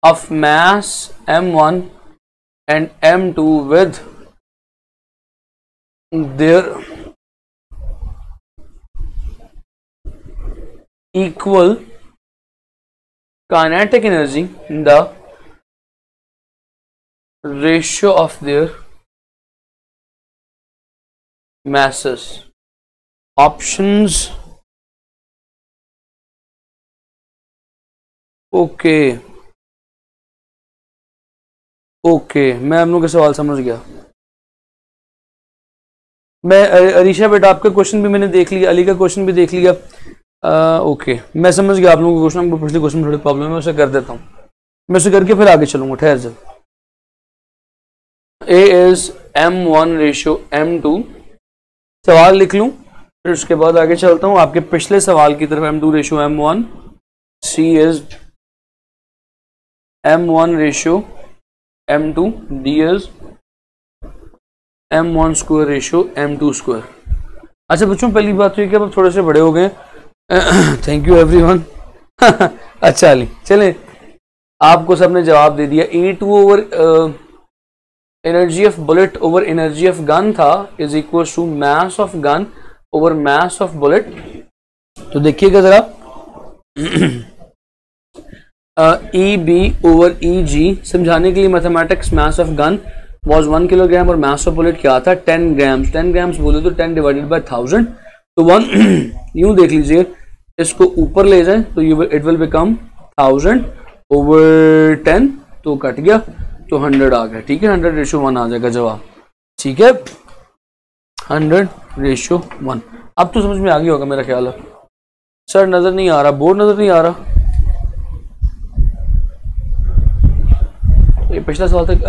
S1: of mass m1 and m2 with their equal kinetic energy, the ratio of their masses. Options. Okay, मैं हम लोग का सवाल समझ गया। मैं अरीशा बेटा आपका क्वेश्चन भी मैंने देख लिया, अली का क्वेश्चन भी देख लिया। ओके, मैं समझ गया आप लोगों का क्वेश्चन। आपको पिछले क्वेश्चन में थोड़ी प्रॉब्लम है, उसे कर देता हूँ, मैं उसे करके फिर आगे चलूंगा, ठहर जा। ए इज m1 रेशियो m2, सवाल लिख लूं फिर उसके बाद आगे चलता हूँ आपके पिछले सवाल की तरफ। m2 ratio m1, c is m1 ratio m2, d is m1 square ratio m2 square. अच्छा बच्चों, पहली बात तो ये कि अब थोड़े से बड़े हो गए। Thank you everyone. अच्छा अली, चले आपको सबने जवाब दे दिया। E2 over energy of bullet over energy of gun था is equal to mass of gun over mass of bullet. तो देखिएगा जरा, EB ओवर EG समझाने के लिए mathematics, mass of gun was 1 kilogram और मास ऑफ बुलेट क्या था 10 ग्राम्स। 10 ग्राम्स बोले तो 10 डिवाइडेड बाय 1000, तो 1 यूं देख लीजिए, इसको ऊपर ले जाएं तो इट विल बिकम 1000 ओवर 10, तो कट गया तो 100 आ गया। ठीक है, 100:1 आ जाएगा जवाब। ठीक है, 100:1। अब तो समझ में आ गया होगा मेरा ख्याल है। सर नजर नहीं आ रहा, बोर्ड नजर नहीं आ रहा, ये पिछला सवाल तक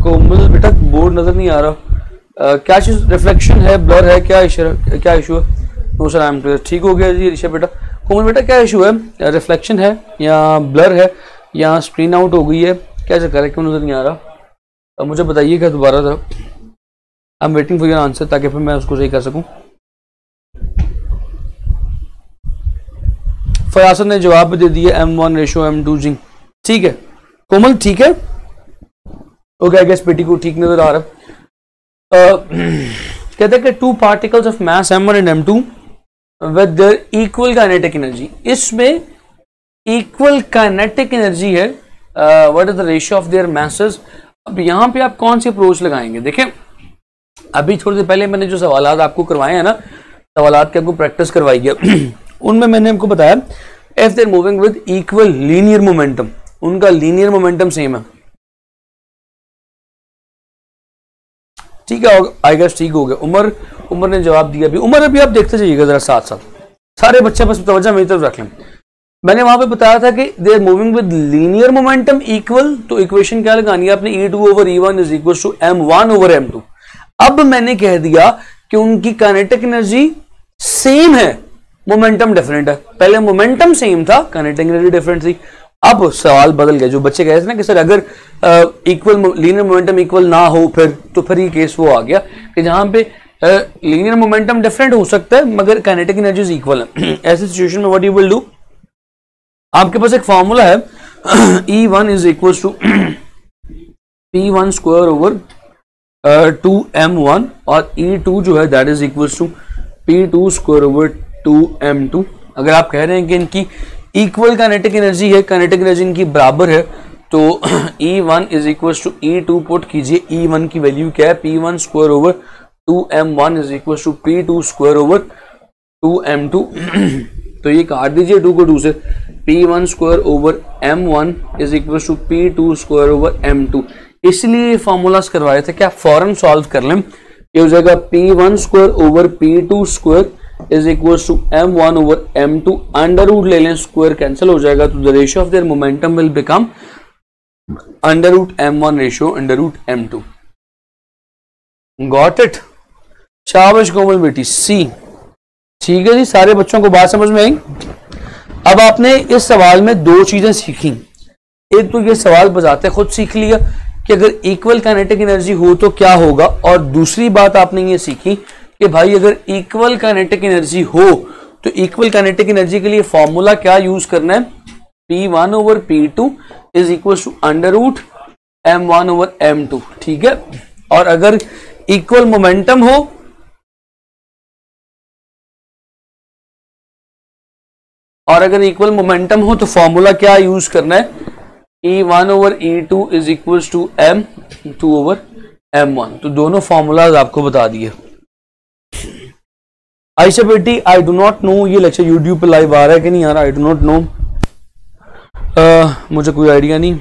S1: कोमल बेटा बोर्ड नजर नहीं आ रहा। क्या चीज, रिफ्लेक्शन है, ब्लर है, क्या इशू है? No sir I am clear. ठीक हो गया जी ऋषभ बेटा। कोमल बेटा क्या इशू है, रिफ्लेक्शन है या ब्लर है या स्क्रीन आउट हो गई है, क्या चक्कर है, क्यों नजर नहीं आ रहा? अब मुझे बताइएगा दोबारा था। I am waiting for your answer ताकि फिर मैं उसको सही कर सकूं। फयासत ने जवाब भी दे दिया m1 रेशियो m2 जी। ठीक है कोमल, ठीक है, ओके आई गेस बेटी को ठीक नजर आ रहा है। कहते हैं कि two particles of mass m1 and m2 with their equal kinetic energy, इसमें इक्वल काइनेटिक एनर्जी है। What is the ratio of there masses. अब यहां पे आप कौन सी अप्रोच लगाएंगे? देखें, अभी थोड़ी देर पहले मैंने जो सवालात आपको करवाए हैं ना, सवालात की आपको प्रैक्टिस करवाई है, उनमें मैंने आपको बताया if they're moving with equal linear momentum, उनका लीनियर मोमेंटम सेम है। ठीक है, आई गेस ठीक हो गया। उमर ने जवाब दिया। अभी उमर, अभी आप देखते जाइएगा जरा साथ साथ, सारे बच्चे बस तवज्जो मेरी तरफ रख लें। मैंने वहां पे बताया था कि they are moving with linear momentum equal, तो इक्वेशन क्या लगानी है आपने, E2 over E1 is equal to M1 over M2। अब मैंने कह दिया कि उनकी काइनेटिक एनर्जी सेम है, मोमेंटम डिफरेंट है। पहले मोमेंटम सेम था, काइनेटिक एनर्जी डिफरेंट थी। अब सवाल बदल गया। जो बच्चे कह रहे थे ना कि सर अगर इक्वल लीनियर मोमेंटम इक्वल ना हो फिर ये केस वो आ गया कि जहां पे लीनियर मोमेंटम डिफरेंट हो सकता है मगर काइनेटिक एनर्जीज इक्वल है। ऐसी सिचुएशन में व्हाट यू विल डू, आपके पास एक फार्मूला है E1 is equal to P1 square over 2M1 और E2 जो है that is equal to P2 square over 2M2। अगर आप कह रहे हैं कि इनकी इक्वल काइनेटिक एनर्जी है, काइनेटिक एनर्जी इनकी बराबर है, तो E1 is equal to E2 put कीजिए। E1 की वैल्यू क्या है, P1 square over 2M1 is equal to P2 square over 2M2। तो ये काट दीजिए 2 को 2 से, P1 square over M1 is equal to P2 square over M2। इसलिए ये फॉर्मूलाज करवाए थे कि आप फौरन सॉल्व कर लें। ये हो जाएगा P1 square over P2 square is equal to M1 over M2, under root ले लें, स्क्वायर कैंसिल हो जाएगा, तो the ratio of their momentum will become under root M1 ratio under root M2। Got it? शाबाश कोमल बेटी, सी। ठीक है जी, सारे बच्चों को बात समझ में आई। अब आपने इस सवाल में दो चीजें सीखी। एक तो ये सवाल बजाते खुद सीख लिया कि अगर इक्वल काइनेटिक एनर्जी हो तो क्या होगा, और दूसरी बात आपने ये सीखी कि भाई अगर इक्वल काइनेटिक एनर्जी हो तो इक्वल काइनेटिक एनर्जी के लिए फॉर्मूला क्या यूज करना है, P1 over P2 is equal to under root M1 over M2। ठीक है, और अगर इक्वल मोमेंटम हो तो फॉर्मूला क्या यूज करना है, E1 over E2 is equal to M2 over M1। तो दोनों फॉर्मूलाज आपको बता दिए। आयशा बेटी, आई डू नॉट नो ये लेक्चर यूट्यूब पे लाइव आ रहा है कि नहीं आ रहा, आई डू नॉट नो। मुझे कोई आइडिया नहीं,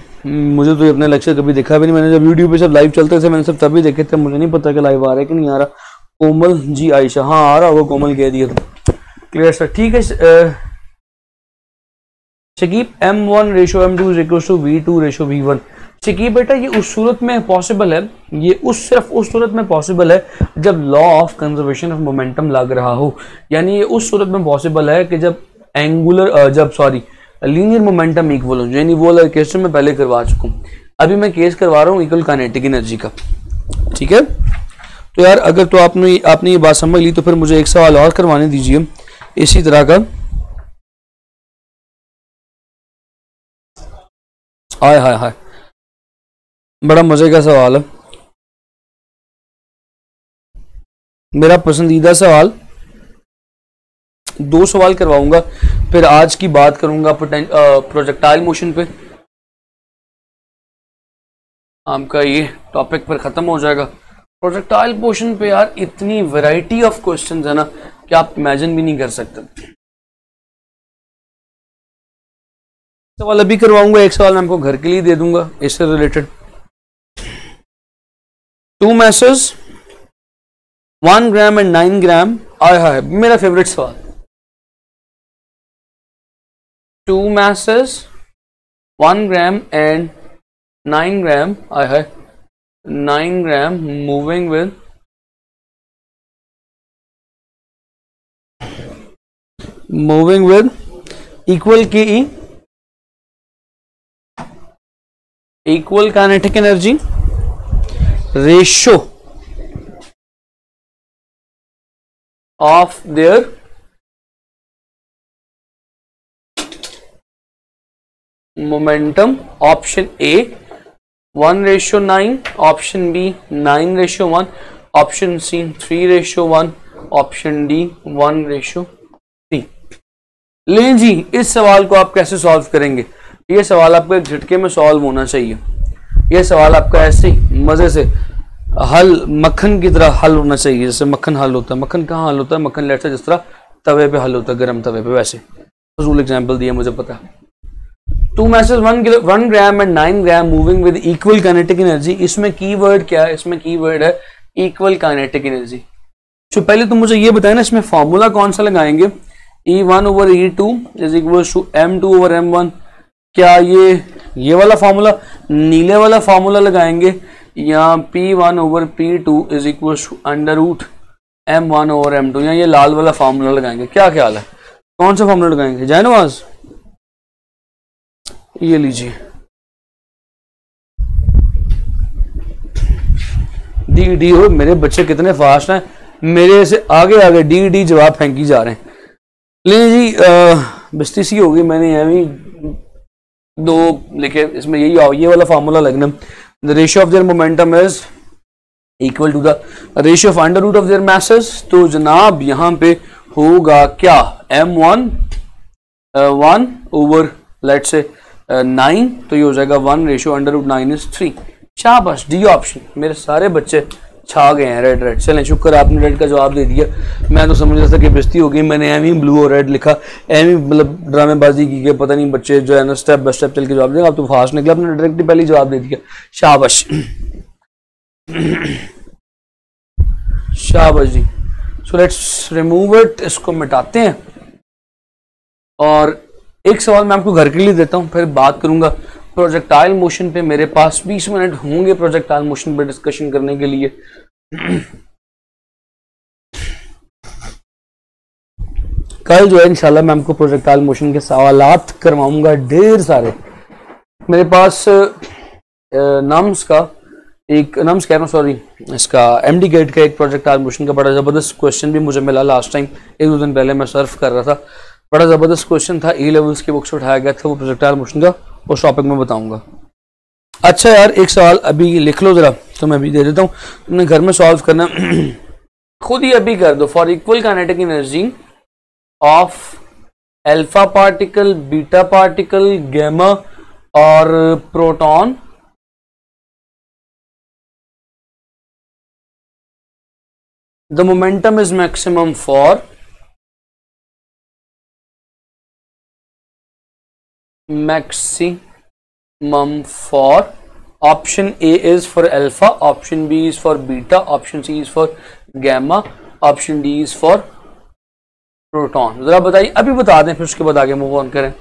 S1: मुझे तो अपने लेक्चर कभी देखा भी नहीं। मैंने जब यूट्यूब पे सब लाइव चलते थे मैंने सब तभी देखे थे, मुझे नहीं पता कि लाइव आ रहा है कि नहीं आ रहा। कोमल जी, आयशा हाँ आ रहा होगा, कोमल कह दिया था। क्लियर सर, ठीक है। Shakib, M1 ratio M2 is equal to V2 ratio V1। Shakib बेटा ये उस सूरत में पॉसिबल है, ये सिर्फ उस सूरत में पॉसिबल है जब law of conservation of momentum लग रहा हो। यानी ये उस सूरत में पॉसिबल है कि जब लीनियर मोमेंटम इक्वल हो। यानी वो वाला केस मैं पहले करवा चुका हूँ, अभी मैं केस करवा रहा हूँ इक्वल काइनेटिक एनर्जी का। ठीक है, तो यार अगर तो आपने ये बात समझ ली तो फिर मुझे एक सवाल और करवाने दीजिए इसी तरह का। हाय हाय हाय, बड़ा मजे का सवाल है, मेरा पसंदीदा सवाल। दो सवाल करवाऊंगा, फिर आज की बात करूंगा प्रोजेक्टाइल मोशन पे। आपका ये टॉपिक पर खत्म हो जाएगा। प्रोजेक्टाइल मोशन पे यार इतनी वैरायटी ऑफ क्वेश्चंस है ना कि आप इमेजिन भी नहीं कर सकते। सवाल अभी करवाऊंगा, एक सवाल मैं आपको घर के लिए दे दूंगा इससे related. 2 masses 1 gram and 9 gram. आय हाय, मेरा फेवरेट सवाल। 2 masses 1 ग्राम एंड 9 ग्राम। आय हाय, 9 ग्राम मूविंग विद इक्वल के equal kinetic energy ratio of their momentum. Option A 1:9, option B 9:1, option C 3:1, option D 1:3। लें जी, इस सवाल को आप कैसे सॉल्व करेंगे? ये सवाल आपको एक झटके में सॉल्व होना चाहिए। ये सवाल आपका ऐसे ही मजे से हल मक्खन की तरह हल होना चाहिए, जैसे मक्खन हल होता है। मक्खन कहाँ हल होता है? मक्खन लेट से जिस तरह तवे पे हल होता है, गर्म तवे पे, वैसे फजूल एग्जांपल दिया मुझे पता है। 2 masses 1 gram and 9 gram moving with equal kinetic energy. इसमें कीवर्ड क्या है? इसमें कीवर्ड है इक्वल काइनेटिक एनर्जी। तो पहले तो मुझे ये बताया ना, इसमें फॉर्मूला कौन सा लगाएंगे? E1 over E2 is equal to M2 over M1। क्या ये वाला फॉर्मूला, नीले वाला फॉर्मूला लगाएंगे, या P1 over P2 is equal to under root M1 over M2, या ये लाल वाला फॉर्मूला लगाएंगे? क्या ख्याल है, कौन सा फॉर्मूला लगाएंगे? जाए नवाज, ये लीजिए डी हो। मेरे बच्चे कितने फास्ट हैं, मेरे से आगे आगे डी जवाब फेंकी जा रहे हैं। लेकिन जी बस्ती सी होगी, मैंने अभी 2 लिखे, इसमें ये वाला फार्मूला लगना। The ratio of their momentum is equal to the ratio of under root of their masses. तो जनाब यहां पे होगा क्या? M1 1 ओवर लेट्स से 9, तो ये हो जाएगा 1 रेशियो अंडर रूट 9 इज 3। शाबाश, डी ऑप्शन। मेरे सारे बच्चे छा गए हैं, रेड। चलें, शुक्र आपने रेड का जवाब दे दिया। मैं तो समझ रहा था कि बेइज्जती हो गई, मैंने एम ही ब्लू और रेड लिखा, एम ही मतलब ड्रामेबाजी की कि पता नहीं बच्चे जो है ना स्टेप बाय स्टेप चल के जवाब देंगे। आप तो फास्ट निकला, आपने डायरेक्टली पहले जवाब दे दिया। शाबाश शाबाश जी। सो लेट्स रिमूव इट, इसको मिटाते हैं। और एक सवाल मैं आपको घर के लिए देता हूं, फिर बात करूंगा प्रोजेक्टाइल मोशन पे। मेरे पास 20 मिनट होंगे प्रोजेक्टाइल मोशन पे डिस्कशन करने के लिए। कल जो है इंशाल्लाह मैं आपको प्रोजेक्टाइल मोशन के सवालात करवाऊंगा ढेर सारे। मेरे पास नम्स का एक नम्स कह रहा हूँ सॉरी इसका एमडी गेट का एक प्रोजेक्टाइल मोशन का बड़ा ज़बरदस्त क्वेश्चन भी मुझे मिला लास्ट टाइम, 1-2 दिन पहले मैं सर्व कर रहा था। बड़ा ज़बरदस्त क्वेश्चन था, ई लेवल्स की बुक से उठाया गया था, वो प्रोजेक्टाइल मोशन का उस टॉपिक में बताऊंगा। अच्छा यार एक सवाल अभी लिख लो ज़रा, तो मैं अभी दे देता हूँ, तुमने घर में सॉल्व करना खुद ही अभी कर दो। For equal kinetic energy of alpha particle, beta particle, gamma और proton, the momentum is maximum for option A is for alpha, option B is for beta, option C is for gamma, option D is for proton. जरा बताइए, अभी बता दें फिर उसके बाद आगे मूव ऑन करें।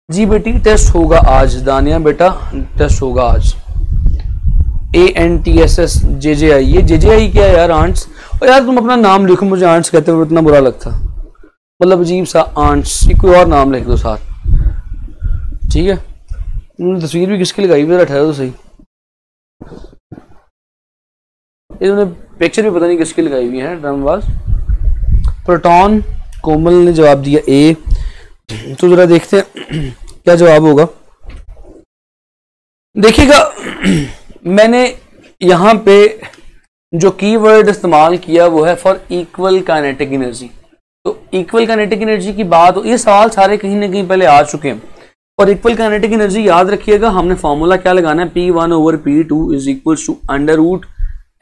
S1: जी बेटी टेस्ट होगा आज, दानिया बेटा टेस्ट होगा आज। ANTSS JJI, ये JJI क्या है यार आंट्स? और यार तुम अपना नाम लिखो, मुझे आंट्स कहते हुए इतना बुरा लगता, मतलब अजीब सा आंट्स, कोई और नाम लिख दो साथ, ठीक है। तस्वीर भी किसकी लगाई हुई है, ठहरो तो सही, इन्होंने पिक्चर भी पता नहीं किसकी लगाई हुई है ड्रामाबाज। प्रोटॉन, कोमल ने जवाब दिया ए, तो जरा देखते हैं क्या जवाब होगा। देखिएगा मैंने यहाँ पे जो कीवर्ड इस्तेमाल किया वो है फॉर इक्वल काइनेटिक एनर्जी। तो इक्वल काइनेटिक एनर्जी की बात, ये सवाल सारे कहीं ना कहीं पहले आ चुके हैं। और इक्वल काइनेटिक एनर्जी याद रखिएगा, हमने फॉर्मूला क्या लगाना है, P1/P2 is equal to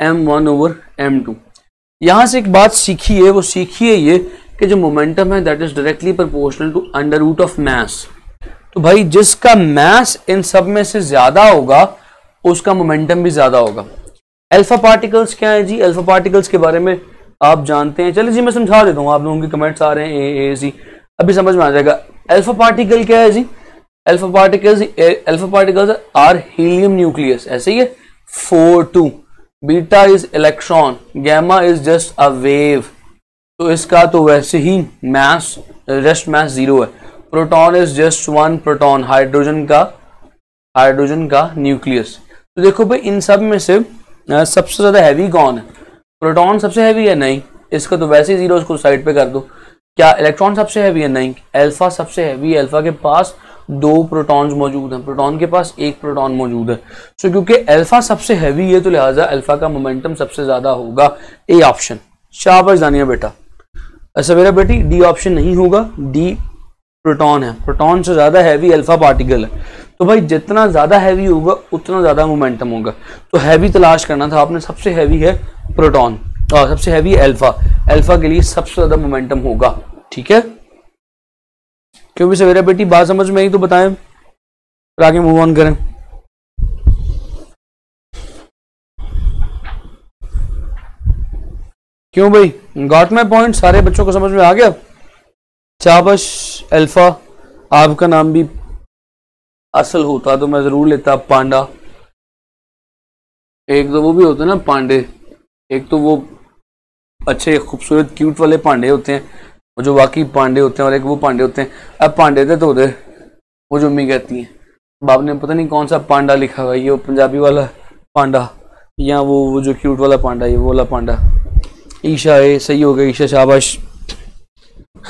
S1: √M1/M2। यहां से एक बात सीखिए, वो सीखिए ये कि जो मोमेंटम है that is directly proportional to √ऑफ मास। तो भाई जिसका मास इन सब में से ज्यादा होगा उसका मोमेंटम भी ज्यादा होगा। अल्फा पार्टिकल्स क्या है जी? अल्फा पार्टिकल्स के बारे में आप जानते हैं, चलिए जी मैं समझा देता हूँ, आप लोगों के कमेंट्स आ रहे हैं ए सी, अभी समझ में आ जाएगा। अल्फा पार्टिकल क्या है जी? Alpha particles are helium nucleus, ऐसे ही है 4-2। Beta is electron, gamma is just a wave, तो इसका तो वैसे ही मास रेस्ट मास 0 है। Proton is just 1 proton, hydrogen का न्यूक्लियस। तो देखो भाई इन सब में से सबसे ज्यादा हैवी कौन है? प्रोटॉन सबसे हैवी है? नहीं, इसका तो वैसे ही 0, उसको साइड पे कर दो। क्या इलेक्ट्रॉन सबसे हैवी है? नहीं, अल्फा सबसे हैवी है, अल्फा के पास 2 प्रोटॉन्स मौजूद हैं, प्रोटॉन के पास 1 प्रोटॉन मौजूद है। सो क्योंकि अल्फा सबसे हैवी है तो लिहाजा अल्फा का मोमेंटम सबसे ज्यादा होगा, ए ऑप्शन। शाबाश दानिया बेटा। अच्छा मेरा बेटी डी ऑप्शन नहीं होगा, डी प्रोटॉन है, प्रोटॉन से ज्यादा हैवी अल्फा पार्टिकल है। तो भाई जितना ज्यादा हैवी होगा उतना ज्यादा मोमेंटम होगा। तो हैवी तलाश करना था आपने, सबसे हैवी है प्रोटॉन और सबसे हैवी अल्फा, अल्फा के लिए सबसे ज्यादा मोमेंटम होगा, ठीक है। क्यों भी सवेरा बेटी बात समझ में आई तो बताएं, फिर आगे मूव ऑन करें। क्यों भाई गॉट माय पॉइंट, सारे बच्चों को समझ में आ गया? शाबाश अल्फा, आपका नाम भी असल होता तो मैं जरूर लेता पांडा। एक तो वो भी होते हैं ना पांडे, एक तो वो अच्छे खूबसूरत क्यूट वाले पांडे होते हैं, वो जो वाकई पांडे होते हैं, और एक वो पांडे होते हैं। अब पांडे थे तो होते वो जो अम्मी कहती हैं, बाप ने पता नहीं कौन सा पांडा लिखा हुआ है, ये वो पंजाबी वाला पांडा या वो जो क्यूट वाला पांडा, ये वो वाला पांडा। ईशा है, सही हो गया ईशा, शाबाश।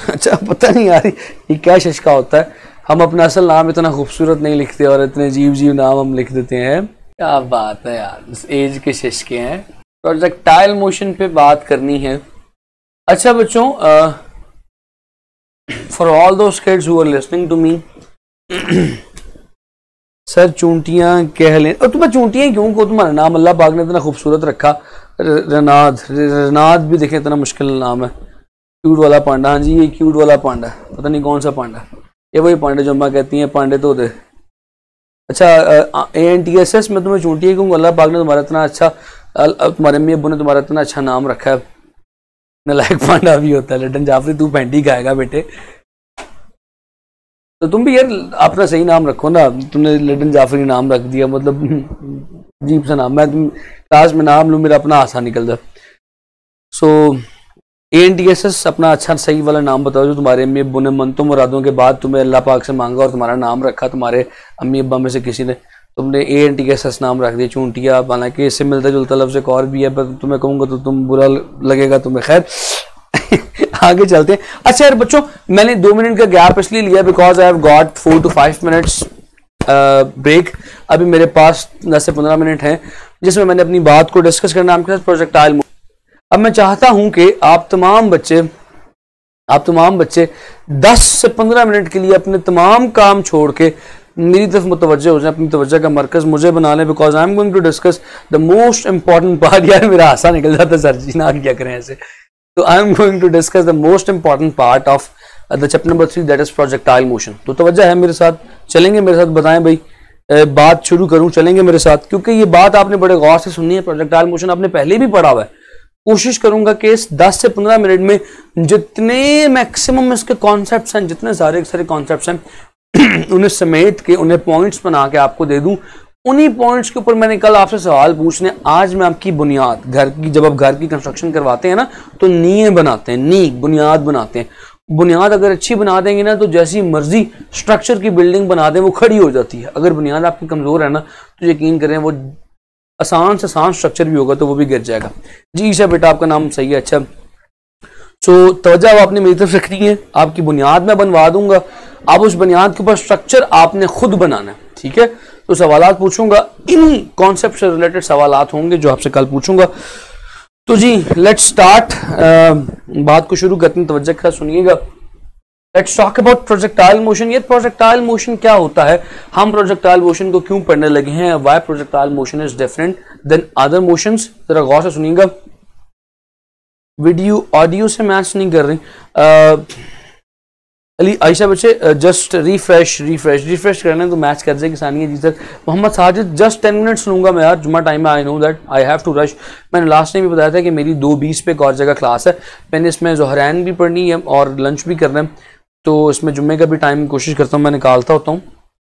S1: अच्छा पता नहीं यार ये क्या शशका होता है, हम अपना असल नाम इतना खूबसूरत नहीं लिखते और इतने जीव नाम हम लिख देते हैं। क्या बात है यार, इस एज के शशके हैं। प्रोजेक्टाइल मोशन पे बात करनी है। अच्छा बच्चों, for all those kids who are listening to me, sir चूंटियां कह लें, और तुम्हें चूंटियां क्यों को, तुम्हारा नाम अल्लाह पाक ने इतना खूबसूरत रखा, रनाद भी देखें इतना मुश्किल नाम है। क्यूट वाला पांडा, हाँ जी ये क्यूट वाला पांडा, पता नहीं कौन सा पांडा, ये वही पांडे जो अम्मा कहती हैं पांडे तो दे। अच्छा ANTSS में तुम्हें चूंटियां क्यों, अल्लाह पाक ने तुम्हारा इतना अच्छा, तुम्हारे अम्मी अब्बू ने तुम्हारा इतना अच्छा नाम रखा है। नलायक पांडा भी होता है, लड्डन जाफरी तू पेंटी खाएगा बेटे, तो तुम भी यार अपना सही नाम रखो ना। तुमने लड्डन जाफरी नाम रख दिया, मतलब अजीब सा नाम। मैं तुम क्लास में नाम लूँ मेरा अपना हासा निकल जाए। सो ANTSS अपना अच्छा सही वाला नाम बताओ जो तुम्हारे अम्मी अब्बू ने मंतों मुरादों के बाद तुम्हें अल्लाह पाक से मांगा और तुम्हारा नाम रखा तुम्हारे अम्मी अब्बा में से किसी ने, तुमने ANTSS नाम रख दिया चूंटिया। हालांकि इससे मिलता जुलता लफ्ज़ एक और भी है, पर तुम्हें कहूँगा तो तुम बुरा लगेगा तुम्हें। खैर आगे चलते हैं। अच्छा यार बच्चों, मैंने 2 मिनट का गैप इसलिए लिया because I have got 4 to 5 minutes break. अभी मेरे पास 10 से 15 मिनट हैं जिसमें मैंने अपनी बात को डिस्कस करना आपके साथ प्रोजेक्टाइल। अब मैं चाहता हूं कि आप तमाम बच्चे 10 से 15 मिनट के लिए अपने तमाम काम छोड़ के मेरी तरफ मुतवज्जे हो जाए, अपनी तवज्जो का मरकज मुझे बना लें, because I am going to discuss the most important part. यार मेरा हासा निकल जाता है सर जी, ना क्या करें ऐसे। तो I am going to discuss the most important part of the chapter number 3 that is projectile motion. तो तवज्जो है मेरे साथ, चलेंगे मेरे साथ, बताएं भाई बात शुरू करूं, चलेंगे मेरे साथ, क्योंकि ये बात आपने बड़े गौर से सुननी है। प्रोजेक्टाइल मोशन आपने पहले भी पढ़ा हुआ है। कोशिश करूंगा कि इस 10 से 15 मिनट में जितने मैक्सिमम इसके कॉन्सेप्ट्स हैं, जितने सारे कॉन्सेप्ट्स हैं उन्हें समेट के, उन्हें पॉइंट्स बना के आपको दे दूं। उन्हीं पॉइंट्स के ऊपर मैंने कल आपसे सवाल पूछने, आज मैं आपकी बुनियाद घर की, जब आप घर की कंस्ट्रक्शन करवाते हैं ना तो नींव बनाते हैं, नींव बुनियाद बनाते हैं। बुनियाद अगर अच्छी बना देंगे ना तो जैसी मर्जी स्ट्रक्चर की बिल्डिंग बना दें वो खड़ी हो जाती है। अगर बुनियाद आपकी कमजोर है ना तो यकीन करें वो आसान से आसान स्ट्रक्चर भी होगा तो वो भी गिर जाएगा। जी ईशा बेटा आपका नाम सही है। अच्छा सो तवज्जो आपने मेरी तरफ रखनी है, आपकी बुनियाद मैं बनवा दूंगा, आप उस बुनियाद के ऊपर स्ट्रक्चर आपने खुद बनाना है, ठीक है। तो सवालात पूछूंगा, इन कॉन्सेप्ट से रिलेटेड सवालात होंगे जो आपसे कल पूछूंगा। तो जी लेट्स स्टार्ट, बात को शुरू करते हैं, तवज्जो के साथ सुनिएगा। Let's talk about projectile motion. ये प्रोजेक्टाइल मोशन क्या होता है, हम प्रोजेक्टाइल मोशन को क्यों पढ़ने लगे हैं, why projectile motion is different than other motions. जरा गौर से सुनिएगा, वीडियो ऑडियो से मैच नहीं कर रही। अली आयशा बच्चे जस्ट रिफ्रेश करना है तो मैच कर जाएगी Sania ji sir. Mohammad Sajid just 10 minute सुनूंगा मैं यार, जुम्मा टाइम है, I know that I have to rush. मैंने लास्ट टाइम भी बताया था कि मेरी 2:20 पे एक और जगह क्लास है, मैंने इसमें ज़ोहरैन भी पढ़नी है और लंच भी करना है, तो इसमें जुम्मे का भी टाइम कोशिश करता हूँ मैं निकालता होता हूँ,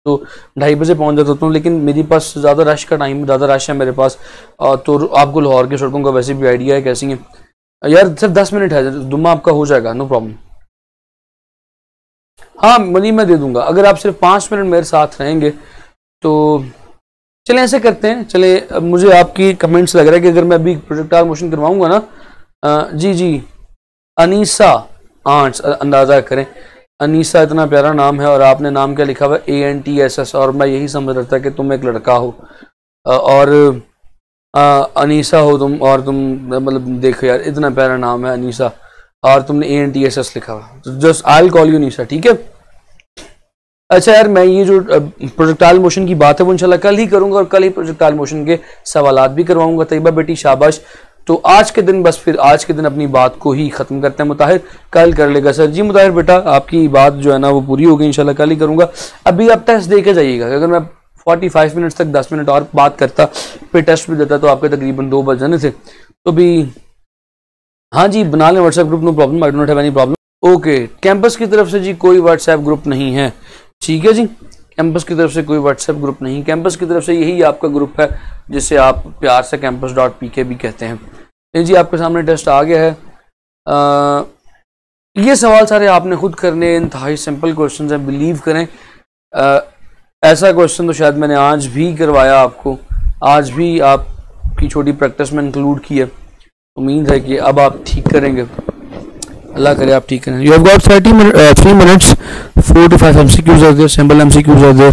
S1: तो 2:30 बजे पहुँच जाता होता हूँ। लेकिन मेरे पास ज़्यादा रश का टाइम, ज़्यादा रश है मेरे पास। तो आपको लाहौर की सड़कों का वैसे भी आइडिया है कैसी है यार। सिर्फ 10 मिनट है, जुम्मा आपका हो जाएगा, नो प्रॉब्लम। हाँ मनी मैं दे दूंगा अगर आप सिर्फ 5 मिनट मेरे साथ रहेंगे। तो चलें ऐसे करते हैं, चले मुझे आपकी कमेंट्स लग रहा है कि अगर मैं अभी प्रोजेक्टाइल मोशन करवाऊंगा ना, जी अनीसा आंट्स, अंदाज़ा करें अनीसा इतना प्यारा नाम है और आपने नाम क्या लिखा हुआ है ANTSS, और मैं यही समझ रहा था कि तुम एक लड़का हो और अनीसा हो तुम, और तुम मतलब देखो यार इतना प्यारा नाम है अनीसा और तुमने ANTSS लिखा हुआ, तो just I will call you Anisa, ठीक है। अच्छा यार मैं ये जो प्रोजेक्टाइल मोशन की बात है वो इंशाल्लाह कल ही करूंगा और कल ही प्रोजेक्टाइल मोशन के सवालात भी करवाऊंगा। तैयबा बेटी शाबाश। तो आज के दिन बस फिर आज के दिन अपनी बात को ही खत्म करते हैं। मुताहिर कल कर लेगा सर। जी मुताहिर बेटा आपकी बात जो है ना वो पूरी हो गई, इंशाल्लाह कल ही करूंगा। अभी आप टेस्ट दे के जाइएगा, अगर मैं 45 मिनट तक 10 मिनट और बात करता फिर टेस्ट भी देता तो आपके तकरीबन 2 बज जाने थे। तो भी हाँ जी बना लें WhatsApp group, no problem, I don't have any problem. Okay campus की तरफ से जी कोई व्हाट्सएप ग्रुप नहीं है, ठीक है जी। कैंपस की तरफ से कोई व्हाट्सएप ग्रुप नहीं, कैंपस की तरफ से यही आपका ग्रुप है जिसे आप प्यार से campus.pk भी कहते हैं। जी आपके सामने टेस्ट आ गया है। ये सवाल सारे आपने खुद करने, इंतहाई सिंपल क्वेश्चन हैं, बिलीव करें। ऐसा क्वेश्चन तो शायद मैंने आज भी करवाया आपको, आज भी आपकी छोटी प्रैक्टिस में इंक्लूड की है। उम्मीद है कि अब आप ठीक करेंगे, अल्लाह करे आप ठीक करें। You have got 3 minutes 4 to 5 MCQs are there, simple MCQs are there.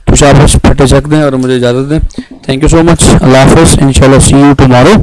S1: तो शाबाश फटे चक दें और मुझे इजाज़त दें। थैंक यू सो मच, अल्लाह हाफ़िज़, इंशाल्लाह सी यू टुमारो।